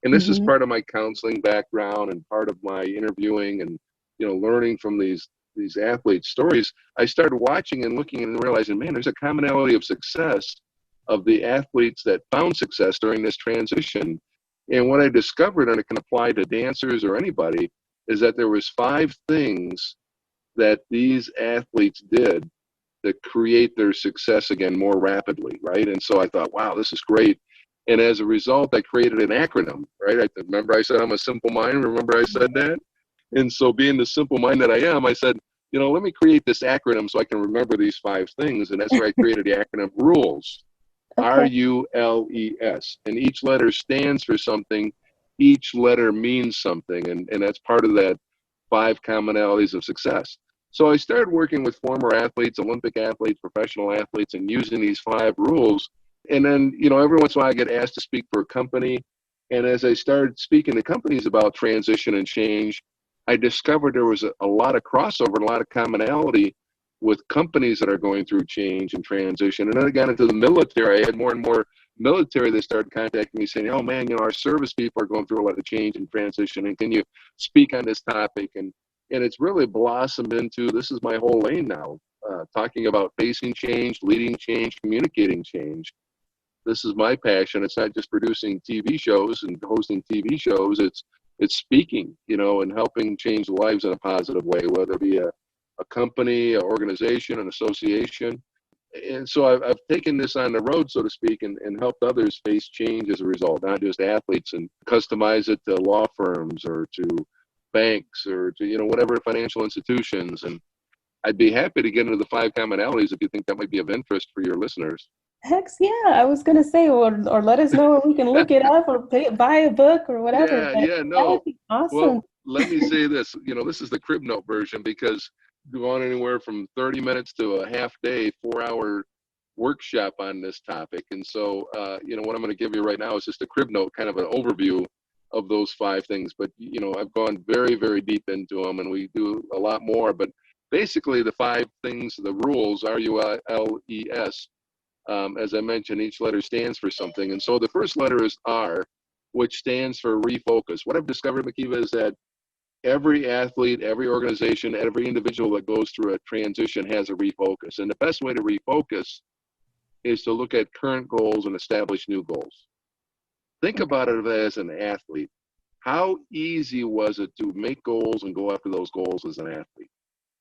And this is Mm-hmm. part of my counseling background and part of my interviewing and, learning from these athletes' stories. I started watching and looking and realizing, man, there's a commonality of success of the athletes that found success during this transition. And what I discovered, and it can apply to dancers or anybody, is that there was 5 things that these athletes did that create their success again more rapidly, right? And so I thought, wow, this is great. And as a result, I created an acronym, right? Remember I said I'm a simple mind. Remember I said that? And so being the simple mind that I am, I said, let me create this acronym so I can remember these 5 things. And that's where I created the acronym RULES, Okay. RULES. And each letter stands for something. Each letter means something. And that's part of that 5 commonalities of success. So I started working with former athletes, Olympic athletes, professional athletes, and using these 5 rules. And then, every once in a while I get asked to speak for a company. And as I started speaking to companies about transition and change, I discovered there was a lot of crossover and a lot of commonality with companies that are going through change and transition. And then I got into the military. I had more and more military that started contacting me saying, oh man, our service people are going through a lot of change and transition. And can you speak on this topic? And it's really blossomed into, this is my whole lane now, talking about facing change, leading change, communicating change. This is my passion. It's not just producing TV shows and hosting TV shows. It's speaking, and helping change lives in a positive way, whether it be a company, an organization, an association. And so I've taken this on the road, so to speak, and helped others face change as a result, not just athletes, and customize it to law firms or to banks or to, whatever financial institutions. And I'd be happy to get into the 5 commonalities if you think that might be of interest for your listeners. Heck yeah, I was gonna say, or let us know where we can look it up or buy a book or whatever. But that No. would be awesome. Well, let me say this, this is the crib note version, because going anywhere from 30 minutes to a half day, 4-hour workshop on this topic. And so, what I'm going to give you right now is just a crib note, kind of an overview of those 5 things. But, I've gone very, very deep into them, and we do a lot more. But basically, the 5 things, the rules, RULES, as I mentioned, each letter stands for something. And so the first letter is R, which stands for refocus. What I've discovered, Mhkeeba, is that every athlete, every organization, every individual that goes through a transition has a refocus. And the best way to refocus is to look at current goals and establish new goals. Think about it as an athlete. How easy was it to make goals and go after those goals as an athlete,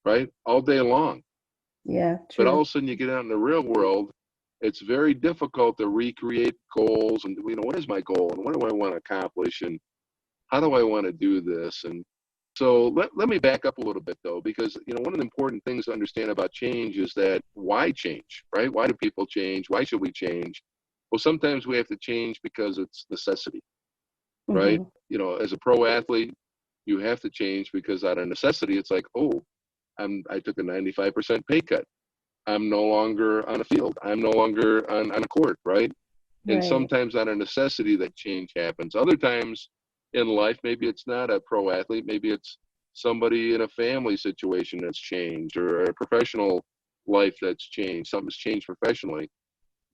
right? All day long. Yeah, But all true. of a sudden you get out in the real world, it's very difficult to recreate goals and, what is my goal and what do I want to accomplish and how do I want to do this? And so let me back up a little bit though, because, one of the important things to understand about change is that why change, right? Why do people change? Why should we change? Well, sometimes we have to change because it's necessity, right? Mm-hmm. As a pro athlete, you have to change because out of necessity, it's like, oh, I took a 95% pay cut. I'm no longer on a field. I'm no longer on a court, right? And Right. sometimes out of necessity that change happens. Other times in life, maybe it's not a pro athlete. Maybe it's somebody in a family situation that's changed or a professional life that's changed. Something's changed professionally.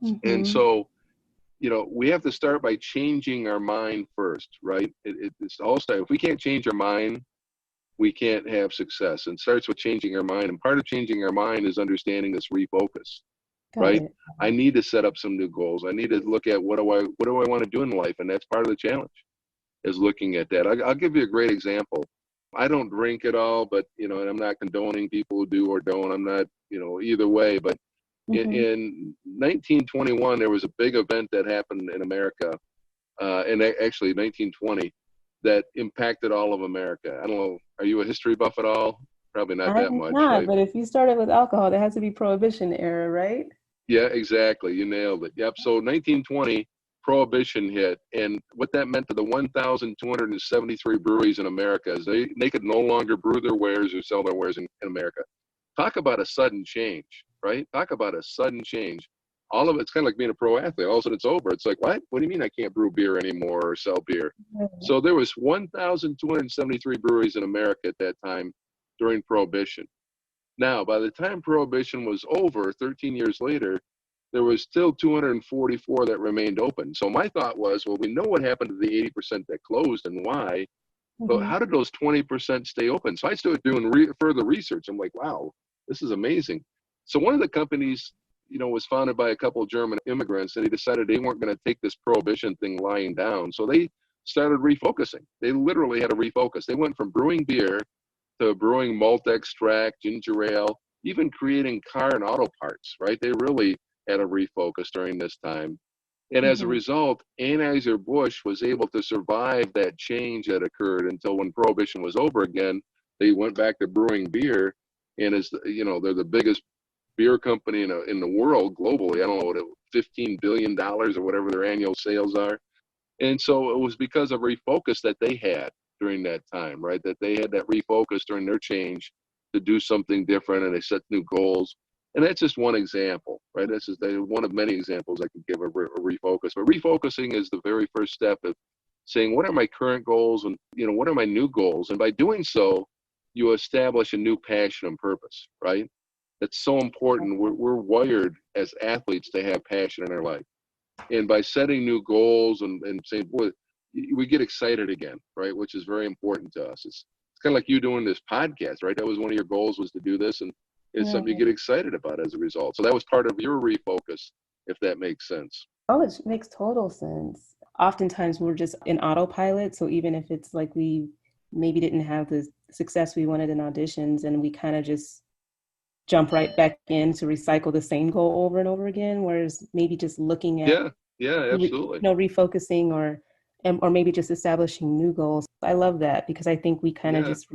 And Mm-hmm. so, we have to start by changing our mind first, right? It's all start. If we can't change our mind, we can't have success. And it starts with changing our mind. And part of changing our mind is understanding this refocus, Got right? it. I need to set up some new goals. I need to look at what do I want to do in life, and that's part of the challenge is looking at that. I'll give you a great example. I don't drink at all, but and I'm not condoning people who do or don't. I'm not, either way. But Mm-hmm. in 1921, there was a big event that happened in America, and actually 1920, that impacted all of America. I don't know. Are you a history buff at all? Probably not that I'm much, not, right? but if you started with alcohol, there has to be prohibition era, right? Yeah, exactly. You nailed it. Yep. So 1920, Prohibition hit, and what that meant to the 1,273 breweries in America is they could no longer brew their wares or sell their wares in America. Talk about a sudden change, right? Talk about a sudden change. All of it's kind of like being a pro athlete. All of a sudden it's over. It's like, what? What do you mean I can't brew beer anymore or sell beer? So there was 1,273 breweries in America at that time during Prohibition. Now, by the time Prohibition was over, 13 years later, there was still 244 that remained open. So my thought was, well, we know what happened to the 80% that closed and why, but how did those 20% stay open? So I started doing further research. I'm like, wow, this is amazing. So one of the companies, was founded by a couple of German immigrants, and they decided they weren't going to take this Prohibition thing lying down. So they started refocusing. They literally had to refocus. They went from brewing beer to brewing malt extract, ginger ale, even creating car and auto parts, right? They really had a refocus during this time. And as a result, Anheuser-Busch was able to survive that change that occurred until when Prohibition was over again, they went back to brewing beer. And as they're the biggest beer company in the world globally. I don't know what $15 billion or whatever their annual sales are. And so it was because of refocus that they had during that time, right? That they had that refocus during their change to do something different, and they set new goals. And that's just one example, right? This is one of many examples I could give of a refocus. But refocusing is the very first step of saying, what are my current goals, and what are my new goals? And by doing so, you establish a new passion and purpose, right? That's so important. We're wired as athletes to have passion in our life. And by setting new goals and saying, boy, we get excited again, right? Which is very important to us. It's kind of like you doing this podcast, right? That was one of your goals, was to do this, and it's something you get excited about as a result. So that was part of your refocus, if that makes sense. Oh, it makes total sense. Oftentimes we're just in autopilot. So even if it's like we maybe didn't have the success we wanted in auditions, and we kind of just jump right back in to recycle the same goal over and over again, whereas maybe just looking at absolutely, refocusing or maybe just establishing new goals. I love that, because I think we kind of just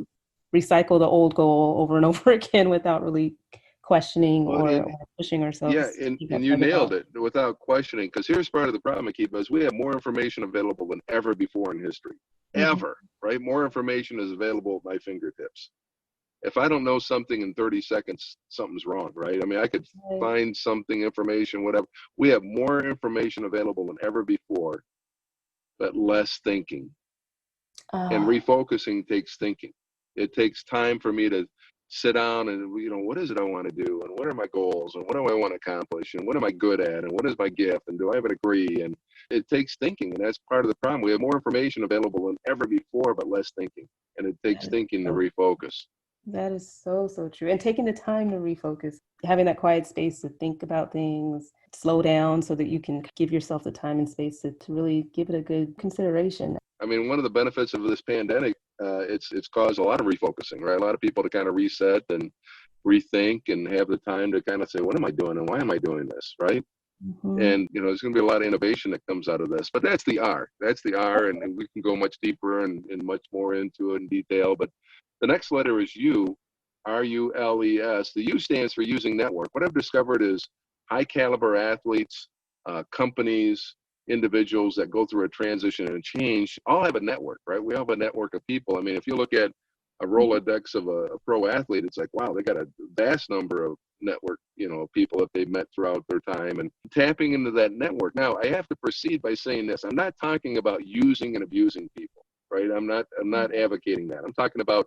recycle the old goal over and over again without really questioning or pushing ourselves. Yeah, and you nailed it without questioning, because here's part of the problem, Mhkeeba, is we have more information available than ever before in history. Ever, right? More information is available at my fingertips. If I don't know something in 30 seconds, something's wrong, right? I mean, I could find something, information, whatever. We have more information available than ever before, but less thinking. And refocusing takes thinking. It takes time for me to sit down and, what is it I want to do? And what are my goals? And what do I want to accomplish? And what am I good at? And what is my gift? And do I have a degree? And it takes thinking. And that's part of the problem. We have more information available than ever before, but less thinking. And it takes thinking to refocus. That is so, so true. And taking the time to refocus, having that quiet space to think about things, slow down so that you can give yourself the time and space to really give it a good consideration. I mean, one of the benefits of this pandemic, it's caused a lot of refocusing, right? A lot of people to kind of reset and rethink and have the time to kind of say, what am I doing and why am I doing this, right? And, there's going to be a lot of innovation that comes out of this. But that's the R. That's the R, and we can go much deeper and much more into it in detail. But the next letter is U, R-U-L-E-S. The U stands for using network. What I've discovered is high caliber athletes, companies, individuals that go through a transition and a change all have a network, right? We have a network of people. I mean, if you look at a Rolodex of a pro athlete, it's like, wow, they got a vast number of network, people that they've met throughout their time, and tapping into that network. Now, I have to proceed by saying this. I'm not talking about using and abusing people, right? I'm not advocating that. I'm talking about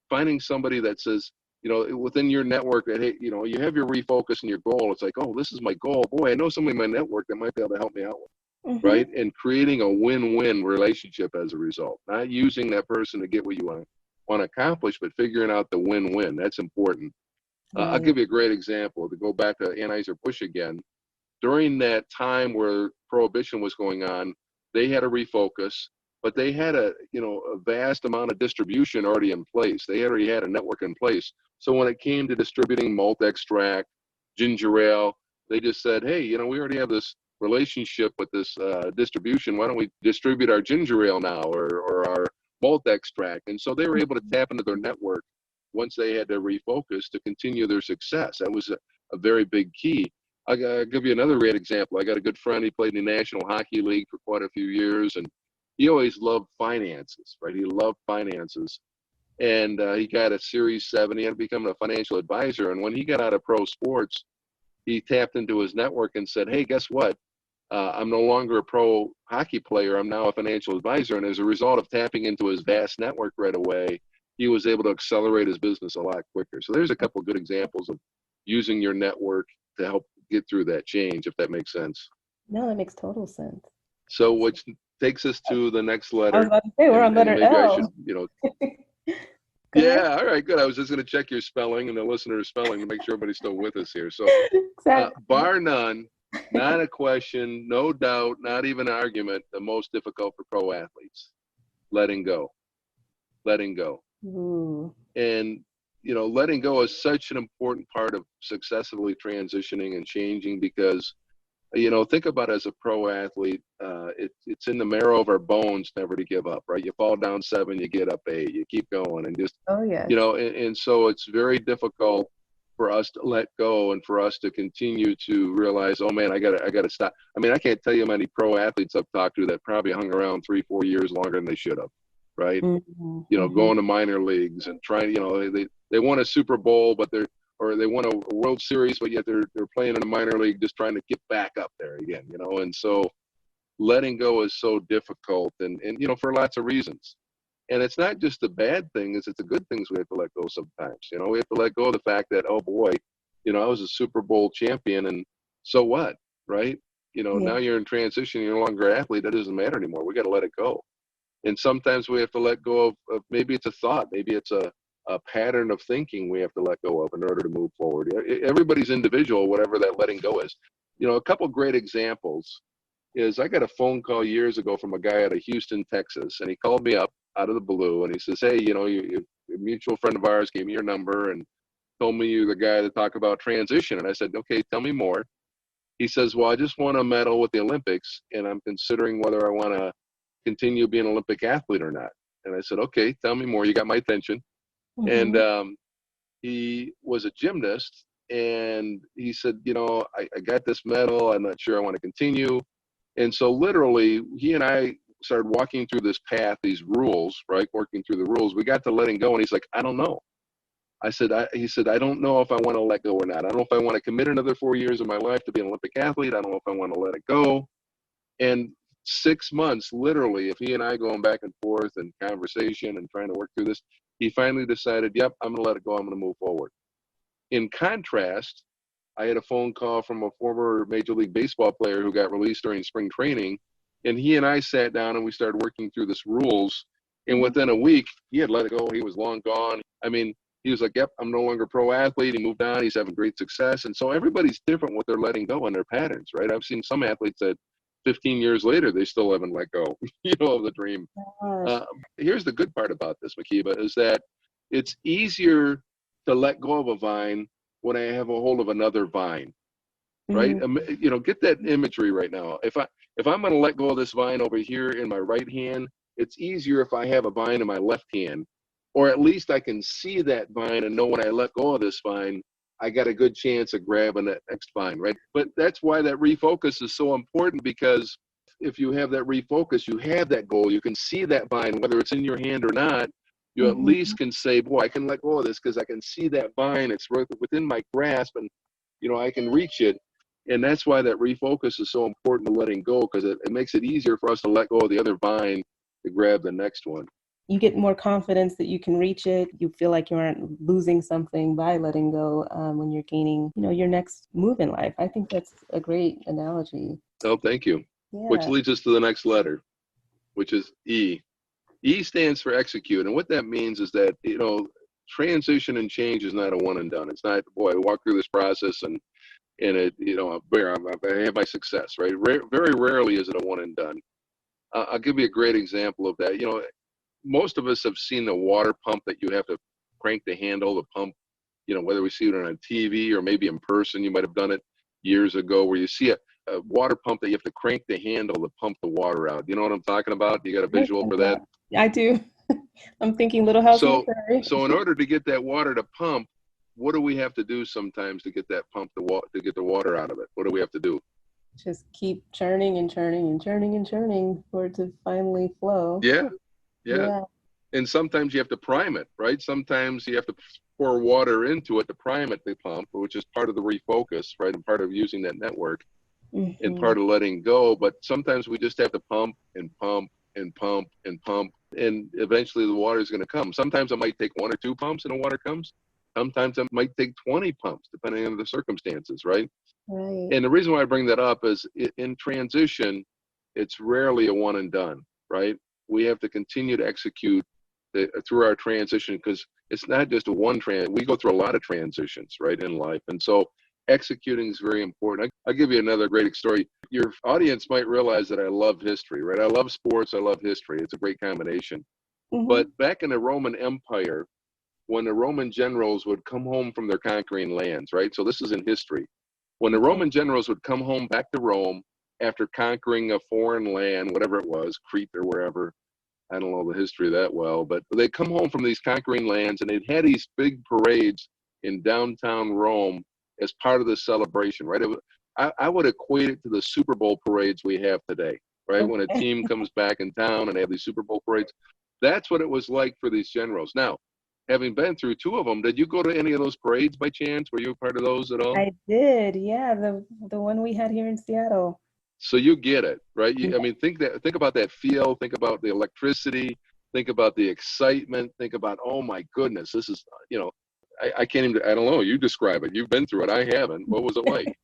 finding somebody that says, within your network that, hey, you have your refocus and your goal. It's like, oh, this is my goal. Boy, I know somebody in my network that might be able to help me out with, right? And creating a win-win relationship as a result. Not using that person to get what you want to accomplish, but figuring out the win-win. That's important. I'll give you a great example. To go back to Anheuser-Busch again, during that time where Prohibition was going on, they had a refocus, but they had a vast amount of distribution already in place. They already had a network in place. So when it came to distributing malt extract, ginger ale, they just said, hey, we already have this relationship with this distribution. Why don't we distribute our ginger ale now, or our malt extract? And so they were able to tap into their network once they had to refocus to continue their success. That was a very big key. I'll give you another great example. I got a good friend. He played in the National Hockey League for quite a few years, and he always loved finances, right? He loved finances. And he got a Series 7. He had to become a financial advisor. And when he got out of pro sports, he tapped into his network and said, hey, guess what? I'm no longer a pro hockey player. I'm now a financial advisor. And as a result of tapping into his vast network right away, he was able to accelerate his business a lot quicker. So there's a couple of good examples of using your network to help get through that change, if that makes sense. No, that makes total sense. So which takes us to the next letter. I was about to say, we're on letter maybe L. I should, yeah, all right, good. I was just going to check your spelling and the listener's spelling to make sure everybody's still with us here. So Exactly. bar none, not a question, no doubt, not even an argument, the most difficult for pro athletes, letting go. Ooh. And, letting go is such an important part of successfully transitioning and changing because, think about it as a pro athlete, it's in the marrow of our bones never to give up, right? You fall down 7, you get up 8, you keep going and just, Oh, yeah. And so it's very difficult for us to let go and for us to continue to realize, oh man, I gotta stop. I mean, I can't tell you how many pro athletes I've talked to that probably hung around 3-4 years longer than they should have, right? Mm-hmm. Going to minor leagues and trying, they won a Super Bowl, but they won a World Series, but yet they're playing in a minor league just trying to get back up there again, and so letting go is so difficult and for lots of reasons. And it's not just a bad thing, it's a good things we have to let go sometimes. We have to let go of the fact that, oh boy, I was a Super Bowl champion and so what, right? Now you're in transition, you're no longer an athlete, that doesn't matter anymore. We got to let it go. And sometimes we have to let go of maybe it's a thought, maybe it's a pattern of thinking we have to let go of in order to move forward. Everybody's individual, whatever that letting go is. A couple great examples is I got a phone call years ago from a guy out of Houston, Texas, and he called me up out of the blue and he says, hey, a mutual friend of ours gave me your number and told me you're the guy to talk about transition. And I said, okay, tell me more. He says, well, I just won a medal with the Olympics and I'm considering whether I want to continue being an Olympic athlete or not. And I said, okay, tell me more. You got my attention. Mm-hmm. And he was a gymnast and he said, I got this medal. I'm not sure I want to continue. And so literally he and I started walking through this path, these rules, right? Working through the rules. We got to letting go. And he's like, I don't know. He said, I don't know if I want to let go or not. I don't know if I want to commit another 4 years of my life to be an Olympic athlete. I don't know if I want to let it go. And 6 months, literally, if he and I going back and forth and conversation and trying to work through this, he finally decided, yep, I'm going to let it go. I'm going to move forward. In contrast, I had a phone call from a former Major League Baseball player who got released during spring training. And he and I sat down and we started working through this rules. And within a week, he had let it go. He was long gone. I mean, he was like, yep, I'm no longer a pro athlete. He moved on. He's having great success. And so everybody's different with their letting go and their patterns, right? I've seen some athletes that 15 years later, they still haven't let go, of the dream. Here's the good part about this, Mhkeeba, is that it's easier to let go of a vine when I have a hold of another vine, right? Get that imagery right now. If I'm going to let go of this vine over here in my right hand, it's easier if I have a vine in my left hand, or at least I can see that vine and know when I let go of this vine, I got a good chance of grabbing that next vine, right? But that's why that refocus is so important, because if you have that refocus, you have that goal, you can see that vine, whether it's in your hand or not, you at least can say, boy, I can let go of this because I can see that vine, it's within my grasp and, I can reach it. And that's why that refocus is so important to letting go, because it makes it easier for us to let go of the other vine to grab the next one. You get more confidence that you can reach it. You feel like you aren't losing something by letting go when you're gaining, your next move in life. I think that's a great analogy. Oh, thank you. Yeah. Which leads us to the next letter, which is E. E stands for execute. And what that means is that, transition and change is not a one and done. It's not, boy, I walk through this process and it, I have my success, right? Very rarely is it a one and done. I'll give you a great example of that. Most of us have seen the water pump that you have to crank the handle, the pump, whether we see it on TV or maybe in person. You might have done it years ago where you see a water pump that you have to crank the handle to pump the water out. You know what I'm talking about? You got a visual for that? I do. I'm thinking Little House on the Prairie. So in order to get that water to pump, what do we have to do sometimes to get that pump to get the water out of it? What do we have to do? Just keep churning and churning and churning and churning for it to finally flow. Yeah, yeah. Yeah. And sometimes you have to prime it, right? Sometimes you have to pour water into it to prime it, the pump, which is part of the refocus, right? And part of using that network and Hmm. part of letting go. But sometimes we just have to pump and pump and pump and pump, and eventually the water is going to come. Sometimes it might take one or two pumps and the water comes. Sometimes it might take 20 pumps, depending on the circumstances, right? Right. And the reason why I bring that up is in transition, it's rarely a one and done, right? We have to continue to execute through our transition, because it's not just a one we go through a lot of transitions, right, in life. And so executing is very important. I'll give you another great story. Your audience might realize that I love history, right? I love sports, I love history. It's a great combination. Hmm. But back in the Roman Empire, when the Roman generals would come home from their conquering lands, right? So this is in history. When the Okay. Roman generals would come home back to Rome after conquering a foreign land, whatever it was, Crete or wherever, I don't know the history that well, but they'd come home from these conquering lands and they'd had these big parades in downtown Rome as part of the celebration, right? I would equate it to the Super Bowl parades we have today, right? When a Okay. team comes back in town and they have these Super Bowl parades. That's what it was like for these generals. Now, having been through two of them, did you go to any of those parades by chance? Were you a part of those at all? I did. Yeah, the one we had here in Seattle. So you get it, right? Yeah. I mean, think about that feel, think about the electricity, think about the excitement, think about, oh my goodness, this is, I can't even, I don't know, you describe it. You've been through it. I haven't. What was it like?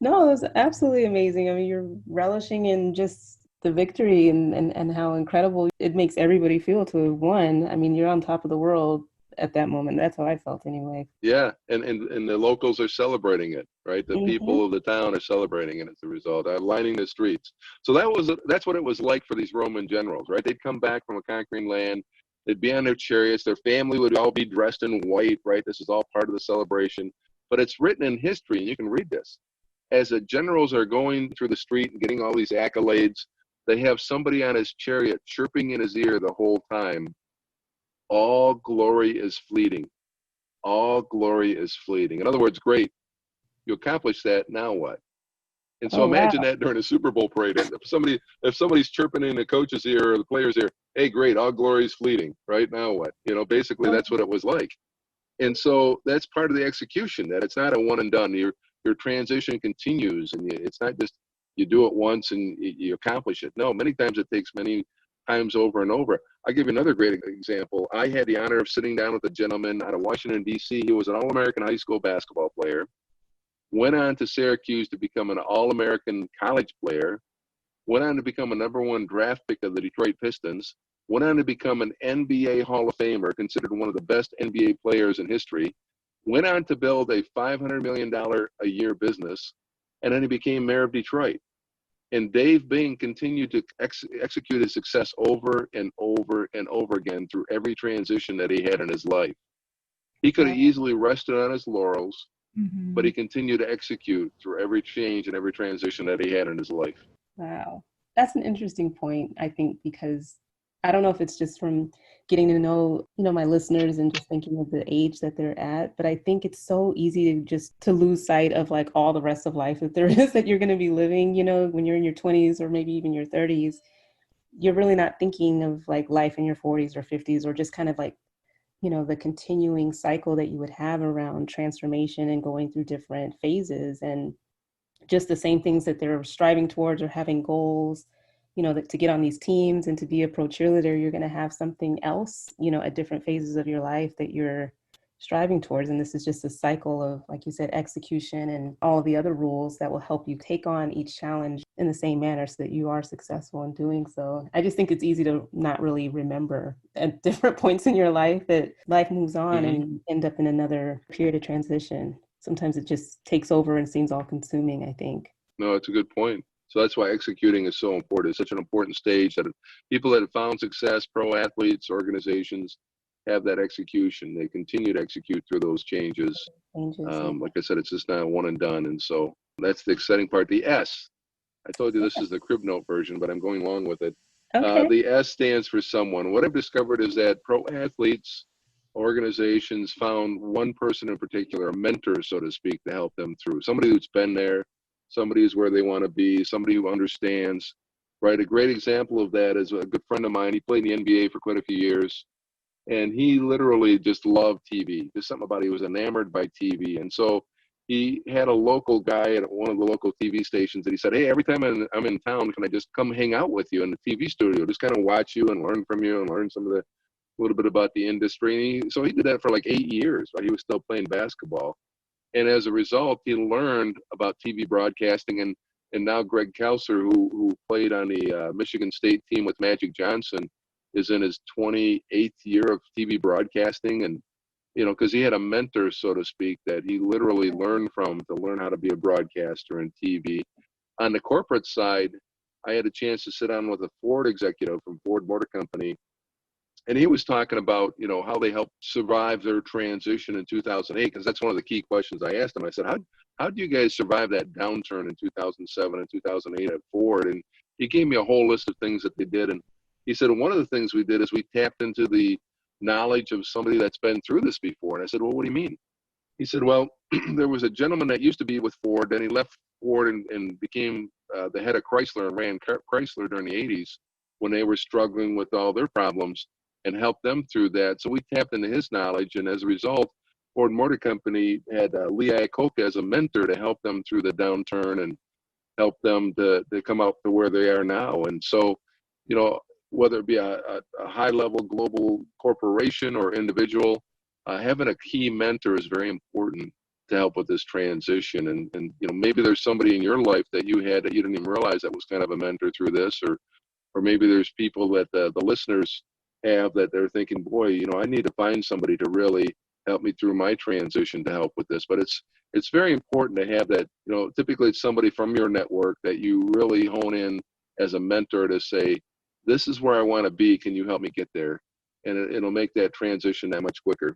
No, it was absolutely amazing. I mean, you're relishing in just the victory and how incredible it makes everybody feel to have won. I mean, you're on top of the world at that moment. That's how I felt anyway. Yeah, and the locals are celebrating it, right? The Hmm. people of the town are celebrating it as a result, lining the streets. So that's what it was like for these Roman generals, right? They'd come back from a conquering land, they'd be on their chariots, their family would all be dressed in white, right? This is all part of the celebration. But it's written in history, and you can read this. As the generals are going through the street and getting all these accolades, they have somebody on his chariot chirping in his ear the whole time, all glory is fleeting. All glory is fleeting. In other words, great, you accomplished that, now what? And so Oh, wow. imagine that during a Super Bowl parade. If somebody's chirping in the coach's ear or the player's ear, hey, great, all glory is fleeting, right? Now what? Basically that's what it was like. And so that's part of the execution, that it's not a one and done. Your transition continues, and it's not just you do it once and you accomplish it. No, many times it takes many times over and over. I'll give you another great example. I had the honor of sitting down with a gentleman out of Washington, D.C. He was an All-American high school basketball player, went on to Syracuse to become an All-American college player, went on to become a number one draft pick of the Detroit Pistons, went on to become an NBA Hall of Famer, considered one of the best NBA players in history, went on to build a $500 million a year business, and then he became mayor of Detroit. And Dave Bing continued to execute his success over and over and over again through every transition that he had in his life. He could have Wow. easily rested on his laurels, but Hmm. he continued to execute through every change and every transition that he had in his life. Wow. That's an interesting point, I think, because I don't know if it's just from getting to know, my listeners and just thinking of the age that they're at, but I think it's so easy to just to lose sight of like all the rest of life that there is that you're going to be living, when you're in your 20s or maybe even your 30s. You're really not thinking of like life in your 40s or 50s or just kind of like, the continuing cycle that you would have around transformation and going through different phases and just the same things that they're striving towards or having goals, that to get on these teams and to be a pro cheerleader, you're going to have something else, at different phases of your life that you're striving towards. And this is just a cycle of, like you said, execution and all the other rules that will help you take on each challenge in the same manner so that you are successful in doing so. I just think it's easy to not really remember at different points in your life that life moves on and Mm-hmm. you end up in another period of transition. Sometimes it just takes over and seems all consuming, I think. No, it's a good point. So that's why executing is so important. It's such an important stage that people that have found success, pro athletes, organizations, have that execution. They continue to execute through those changes. Changes, yeah. Like I said, it's just not one and done. And so that's the exciting part. The S, I told you this is the crib note version, but I'm going along with it. Okay. The S stands for someone. What I've discovered is that pro athletes organizations found one person in particular, a mentor, so to speak, to help them through. Somebody who's been there, somebody who's where they want to be, somebody who understands, right? A great example of that is a good friend of mine. He played in the NBA for quite a few years, and he literally just loved TV. There's something about it. He was enamored by TV. And so he had a local guy at one of the local TV stations that he said, hey, every time I'm in town, can I just come hang out with you in the TV studio, just kind of watch you and learn from you and learn some of the a little bit about the industry. So he did that for like 8 years while he was still playing basketball. And as a result, he learned about TV broadcasting. And now Greg Kelser, who played on the Michigan State team with Magic Johnson, is in his 28th year of TV broadcasting. And, you know, because he had a mentor, so to speak, that he literally learned from to learn how to be a broadcaster in TV. On the corporate side, I had a chance to sit down with a Ford executive from Ford Motor Company, and he was talking about, you know, how they helped survive their transition in 2008, because that's one of the key questions I asked him. I said, how do you guys survive that downturn in 2007 and 2008 at Ford? And he gave me a whole list of things that they did. And he said, one of the things we did is we tapped into the knowledge of somebody that's been through this before. And I said, well, what do you mean? He said, well, there was a gentleman that used to be with Ford, then he left Ford and became the head of Chrysler and ran Chrysler during the 80s when they were struggling with all their problems, and help them through that. So we tapped into his knowledge, and as a result, Ford Motor Company had Lee Iacocca as a mentor to help them through the downturn and help them to come out to where they are now. And so, you know, whether it be a high-level global corporation or individual, having a key mentor is very important to help with this transition. And you know, maybe there's somebody in your life that you had that you didn't even realize that was kind of a mentor through this, or maybe there's people that the listeners have that they're thinking, boy, you know, I need to find somebody to really help me through my transition to help with this. But it's very important to have that, you know, typically it's somebody from your network that you really hone in as a mentor to say, this is where I want to be. Can you help me get there? And it'll make that transition that much quicker.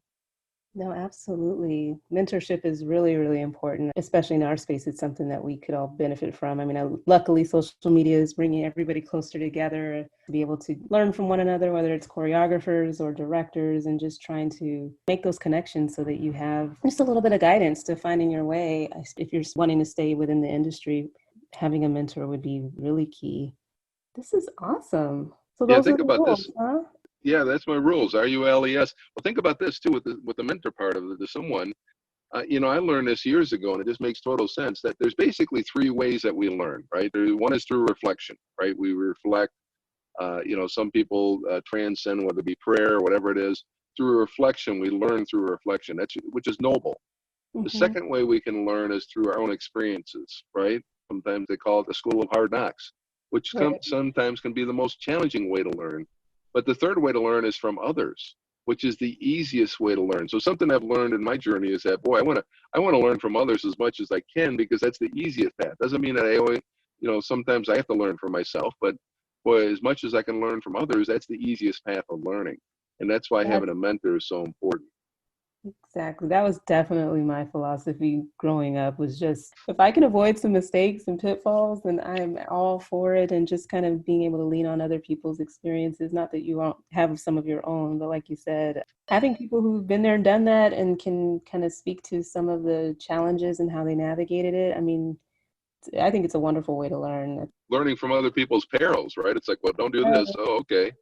No, absolutely. Mentorship is really, really important, especially in our space. It's something that we could all benefit from. I mean, luckily, social media is bringing everybody closer together to be able to learn from one another, whether it's choreographers or directors, and just trying to make those connections so that you have just a little bit of guidance to finding your way. If you're wanting to stay within the industry, having a mentor would be really key. This is awesome. So Yeah, those are think the about rules, this. huh? Yeah, that's my rules. RULES. Well, think about this too with the mentor part of it. To someone, you know, I learned this years ago, and it just makes total sense that there's basically three ways that we learn, right? One is through reflection, right? We reflect. You know, some people transcend, whether it be prayer or whatever it is. Through reflection, we learn through reflection. Which is noble. The Mm-hmm. second way we can learn is through our own experiences, right? Sometimes they call it the school of hard knocks, which Right. sometimes can be the most challenging way to learn. But the third way to learn is from others, which is the easiest way to learn. So something I've learned in my journey is that, boy, I want to learn from others as much as I can, because that's the easiest path. Doesn't mean that I always, you know, sometimes I have to learn for myself, but boy, as much as I can learn from others, that's the easiest path of learning. And that's why having a mentor is so important. Exactly. That was definitely my philosophy growing up, was just if I can avoid some mistakes and pitfalls, then I'm all for it. And just kind of being able to lean on other people's experiences. Not that you won't have some of your own, but like you said, having people who've been there and done that and can kind of speak to some of the challenges and how they navigated it. I mean, I think it's a wonderful way to learn. Learning from other people's perils, right? It's like, well, don't do this. Oh, okay.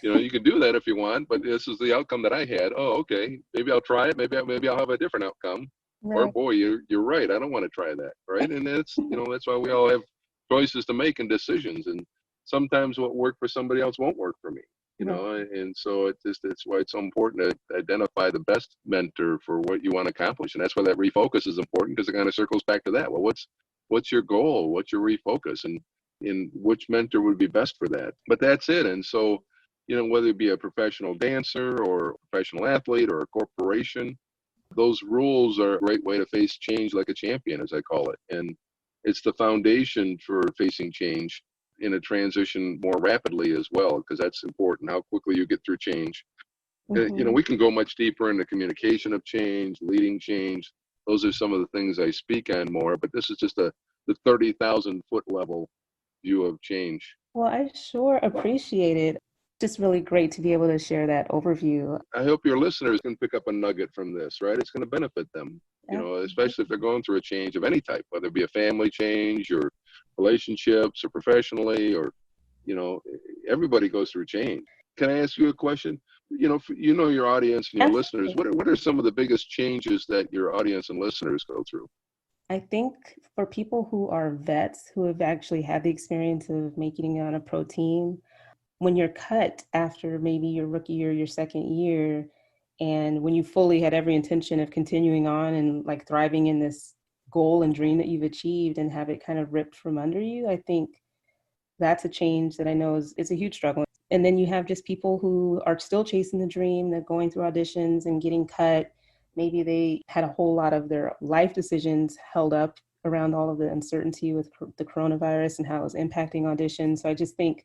You know, you can do that if you want, but this is the outcome that I had. Oh, okay. Maybe I'll try it. Maybe I'll have a different outcome. Or Right. boy, you're right. I don't want to try that, right? And that's, you know, that's why we all have choices to make and decisions. And sometimes what worked for somebody else won't work for me. You Right. know, and so it's why it's so important to identify the best mentor for what you want to accomplish. And that's why that refocus is important, because it kind of circles back to that. Well, what's your goal? What's your refocus? And in which mentor would be best for that? But that's it. And so, you know, whether it be a professional dancer or a professional athlete or a corporation, those rules are a great way to face change like a champion, as I call it. And it's the foundation for facing change in a transition more rapidly as well, because that's important, how quickly you get through change. You know, Mm-hmm. we can go much deeper into communication of change, leading change. Those are some of the things I speak on more, but this is just the 30,000 foot level view of change. Well, I sure appreciate it. just really great to be able to share that overview. I hope your listeners can pick up a nugget from this, right? It's going to benefit them, especially if they're going through a change of any type, whether it be a family change or relationships or professionally, or, everybody goes through change. Can I ask you a question? Your audience and your listeners, Absolutely. what are some of the biggest changes that your audience and listeners go through? I think for people who are vets who have actually had the experience of making it on a pro team, when you're cut after maybe your rookie year, your second year, and when you fully had every intention of continuing on and like thriving in this goal and dream that you've achieved and have it kind of ripped from under you, I think that's a change that I know is a huge struggle. And then you have just people who are still chasing the dream, they're going through auditions and getting cut. Maybe they had a whole lot of their life decisions held up around all of the uncertainty with the coronavirus and how it was impacting auditions. So I just think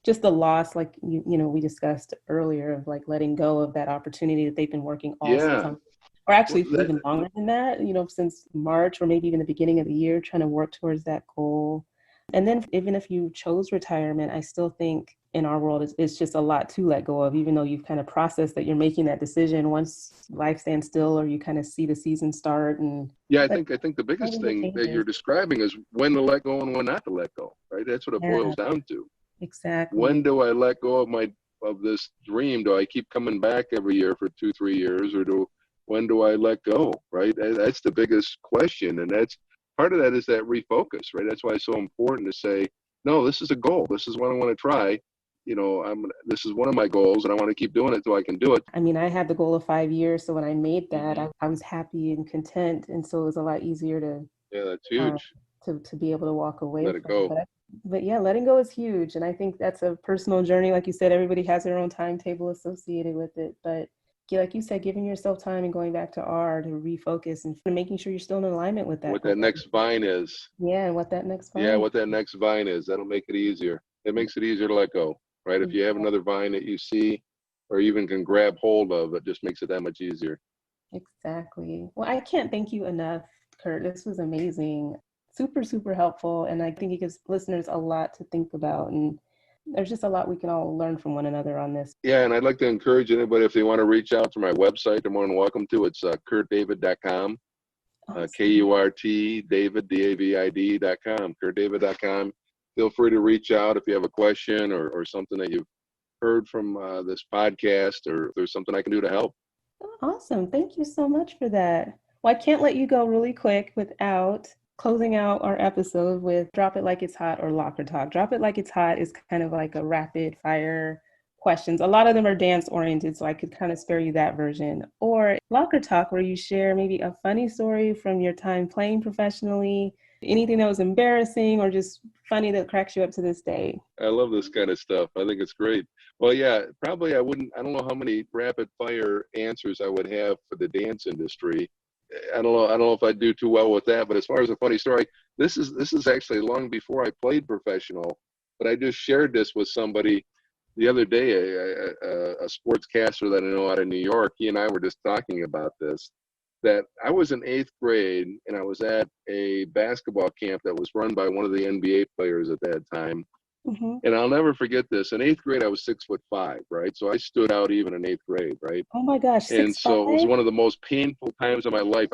just the loss, like we discussed earlier, of like letting go of that opportunity that they've been working all Yeah. season, or Well, actually even longer than that, since March or maybe even the beginning of the year, trying to work towards that goal. And then even if you chose retirement, I still think in our world it's just a lot to let go of, even though you've kind of processed that you're making that decision. Once life stands still or you kind of see the season start, and yeah, I but think the biggest the thing that changes. you're describing is when to let go and when not to let go, right? That's what it Yeah, boils down to. exactly. When do I let go of this dream? Do I keep coming back every year for 2-3 years, or when do I let go? Right? That's the biggest question, and that's part of that is that refocus, right? That's why it's so important to say, no, this is a goal. This is what I want to try. This is one of my goals, and I want to keep doing it till I can do it. I mean, I had the goal of 5 years, so when I made that, Mm-hmm. I was happy and content, and so it was a lot easier Yeah, that's uh, huge. to be able to walk away Let it from. go. But yeah, letting go is huge, and I think that's a personal journey. Like you said, everybody has their own timetable associated with it, but like you said, giving yourself time and going back to R to refocus and making sure you're still in alignment with that What goal. that next vine is. Yeah, and what that next Yeah, vine. what that next vine is. That'll make it easier. It makes it easier to let go, right? If you have another vine that you see or even can grab hold of, it just makes it that much easier. Exactly. Well, I can't thank you enough, Kurt. This was amazing. Super, super helpful. And I think it gives listeners a lot to think about. And there's just a lot we can all learn from one another on this. Yeah, and I'd like to encourage anybody, if they want to reach out to my website, they're more than welcome to. It's kurtdavid.com, Awesome. KURT, David, DAVID.com, kurtdavid.com. Feel free to reach out if you have a question or something that you've heard from this podcast, or if there's something I can do to help. Awesome. Thank you so much for that. Well, I can't let you go really quick without closing out our episode with Drop It Like It's Hot or Locker Talk. Drop It Like It's Hot is kind of like a rapid fire questions. A lot of them are dance oriented, so I could kind of spare you that version. Or Locker Talk, where you share maybe a funny story from your time playing professionally, anything that was embarrassing or just funny that cracks you up to this day. I love this kind of stuff. I think it's great. Well, yeah, probably I don't know how many rapid fire answers I would have for the dance industry. I don't know if I'd do too well with that, but as far as a funny story, this is actually long before I played professional, but I just shared this with somebody the other day, a sportscaster that I know out of New York. He and I were just talking about this, that I was in 8th grade and I was at a basketball camp that was run by one of the NBA players at that time. Mm-hmm. And I'll never forget this. In 8th grade, I was 6'5", right? So I stood out even in 8th grade, right? Oh my gosh, And six so it was five. one of the most painful times of my life.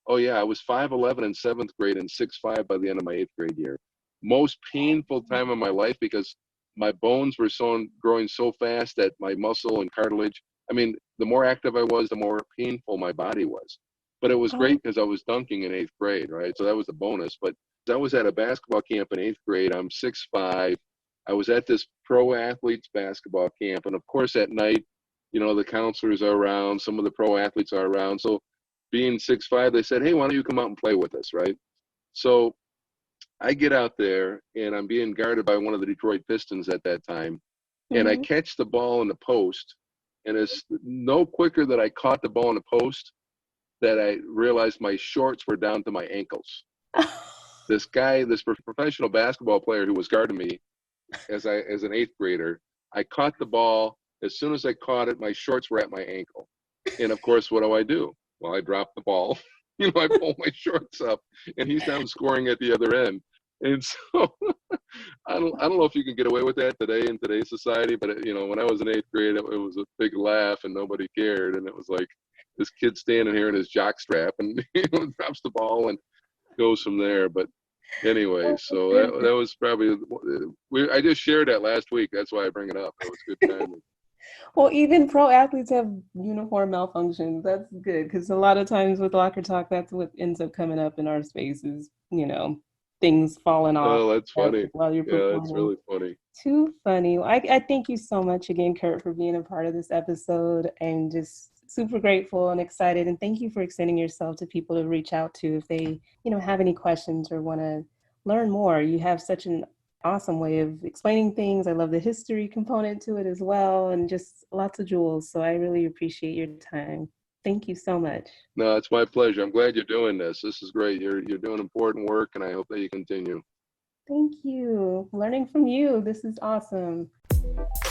Oh yeah, I was 5'11" in 7th grade and 6'5" by the end of my 8th grade year. Most painful time of my life because my bones were growing so fast that my muscle and cartilage, I mean, the more active I was, the more painful my body was. But it was Oh, great because I was dunking in 8th grade, right? So that was a bonus. But I was at a basketball camp in 8th grade. I'm 6'5". I was at this pro athletes basketball camp. And of course, at night, the counselors are around, some of the pro athletes are around. So being 6'5", they said, hey, why don't you come out and play with us, right? So I get out there and I'm being guarded by one of the Detroit Pistons at that time. And I mm-hmm. catch the ball in the post. And it's no quicker that I caught the ball in the post that I realized my shorts were down to my ankles. This guy, this professional basketball player who was guarding me as an 8th grader, I caught the ball. As soon as I caught it, my shorts were at my ankle. And of course, what do? Well, I drop the ball. I pull my shorts up, and he's down scoring at the other end. And so I don't know if you can get away with that today in today's society, but when I was in eighth grade, it was a big laugh and nobody cared. And it was like this kid standing here in his jock strap and drops the ball and goes from there. But anyway, so that was probably I just shared that last week. That's why I bring it up. It was good timing. Well, even pro athletes have uniform malfunctions. That's good because a lot of times with locker talk, that's what ends up coming up in our spaces, things falling off Oh, that's funny. while you're Yeah, that's performing. really funny. Too funny. Well, I thank you so much again, Kurt, for being a part of this episode and just super grateful and excited. And thank you for extending yourself to people to reach out to if they, have any questions or want to learn more. You have such an awesome way of explaining things. I love the history component to it as well, and just lots of jewels. So I really appreciate your time. Thank you so much. No, it's my pleasure. I'm glad you're doing this. This is great. You're doing important work, and I hope that you continue. Thank you. Learning from you. This is awesome.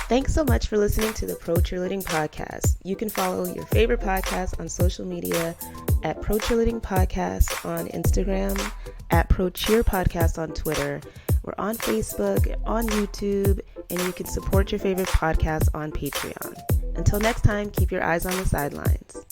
Thanks so much for listening to the Pro Cheerleading Podcast. You can follow your favorite podcast on social media at Pro Cheerleading Podcast on Instagram, at Pro Cheer Podcast on Twitter. We're on Facebook, on YouTube, and you can support your favorite podcast on Patreon. Until next time, keep your eyes on the sidelines.